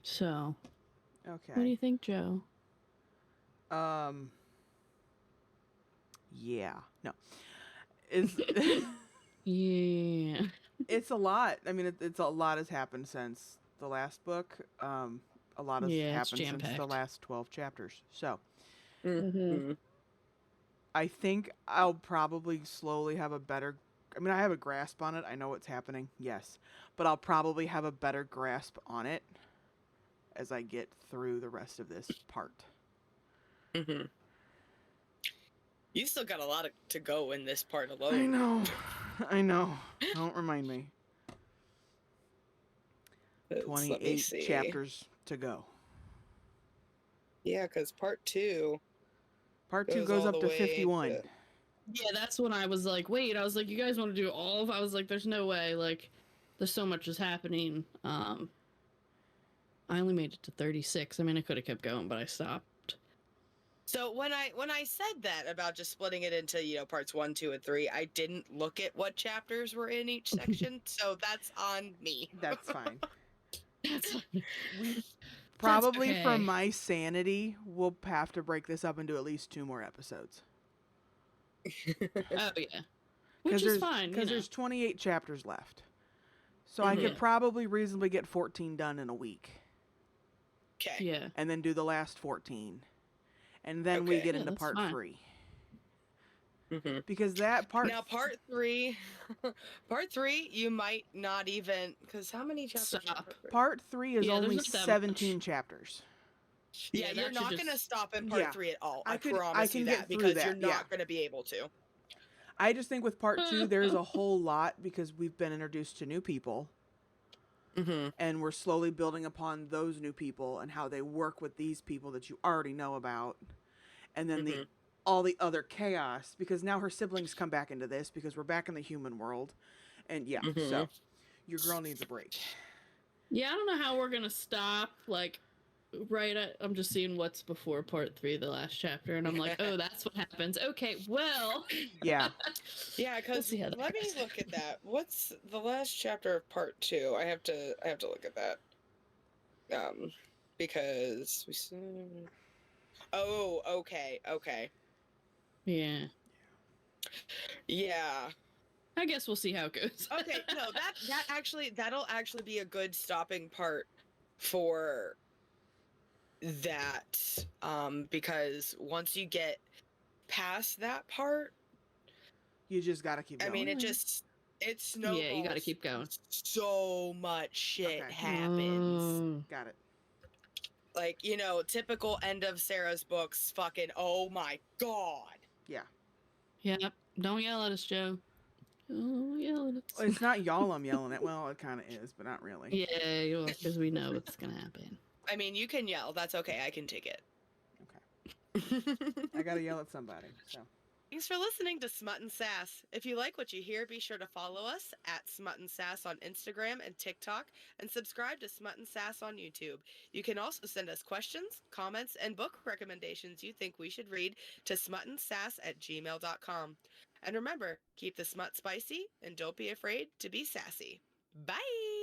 So. Okay. What do you think, Joe? Yeah. No. It's yeah. It's a lot. I mean, it's a lot has happened since the last book. A lot has happened since the last 12 chapters. So, I think I'll probably slowly have a better. I mean, I have a grasp on it. I know what's happening. Yes, but I'll probably have a better grasp on it as I get through the rest of this part. Mm-hmm. You still got a lot to go in this part alone. I know. Don't remind me. 28 chapters to go. Yeah, because part 2. Part 2 goes up to 51. Yeah, that's when I was like, wait. I was like, you guys want to do all of? I was like, there's no way. Like, there's so much is happening. I only made it to 36. I mean, I could have kept going, but I stopped. So when I said that about just splitting it into, parts 1, 2, and 3, I didn't look at what chapters were in each section, so that's on me. That's fine. That's Probably okay. for my sanity, we'll have to break this up into at least 2 more episodes. Oh yeah, which is fine because there's 28 chapters left, so Mm-hmm. I could probably reasonably get 14 done in a week. Okay. Yeah. And then do the last 14. And then we get into part 3. Mm-hmm. Because that part... Now, part 3, you might not even... Because how many chapters are Part 3 is only 17 chapters. Yeah, you're not going to stop in part 3 at all. I promise you that, because you're not going to be able to. I just think with part 2, there's a whole lot, because we've been introduced to new people. Mm-hmm. And we're slowly building upon those new people and how they work with these people that you already know about. And then all the other chaos, because now her siblings come back into this because we're back in the human world. And so your girl needs a break. Yeah, I don't know how we're going to stop. Like, I'm just seeing what's before part 3, the last chapter. And I'm like, oh, that's what happens. Okay, well. Yeah. Yeah, because let me look at that. What's the last chapter of part 2? I have to look at that. Because we said... Oh, okay. Yeah. Yeah. I guess we'll see how it goes. Okay, no, that'll actually be a good stopping part for that. Because once you get past that part, you just gotta keep going. I mean, it snowballs. Yeah, you gotta keep going. So much shit happens. Got it. Like, typical end of Sarah's books, fucking, oh my god. Yeah. Yep. Don't yell at us, Joe. Don't yell at us. Well, it's not y'all I'm yelling at. Well, it kind of is, but not really. Yeah, because we know what's going to happen. I mean, you can yell. That's okay. I can take it. Okay. I gotta yell at somebody, so. Thanks for listening to Smut and Sass. If you like what you hear, be sure to follow us at Smut and Sass on Instagram and TikTok, and subscribe to Smut and Sass on YouTube. You can also send us questions, comments, and book recommendations you think we should read to smutandsass@gmail.com. And remember, keep the smut spicy and don't be afraid to be sassy. Bye!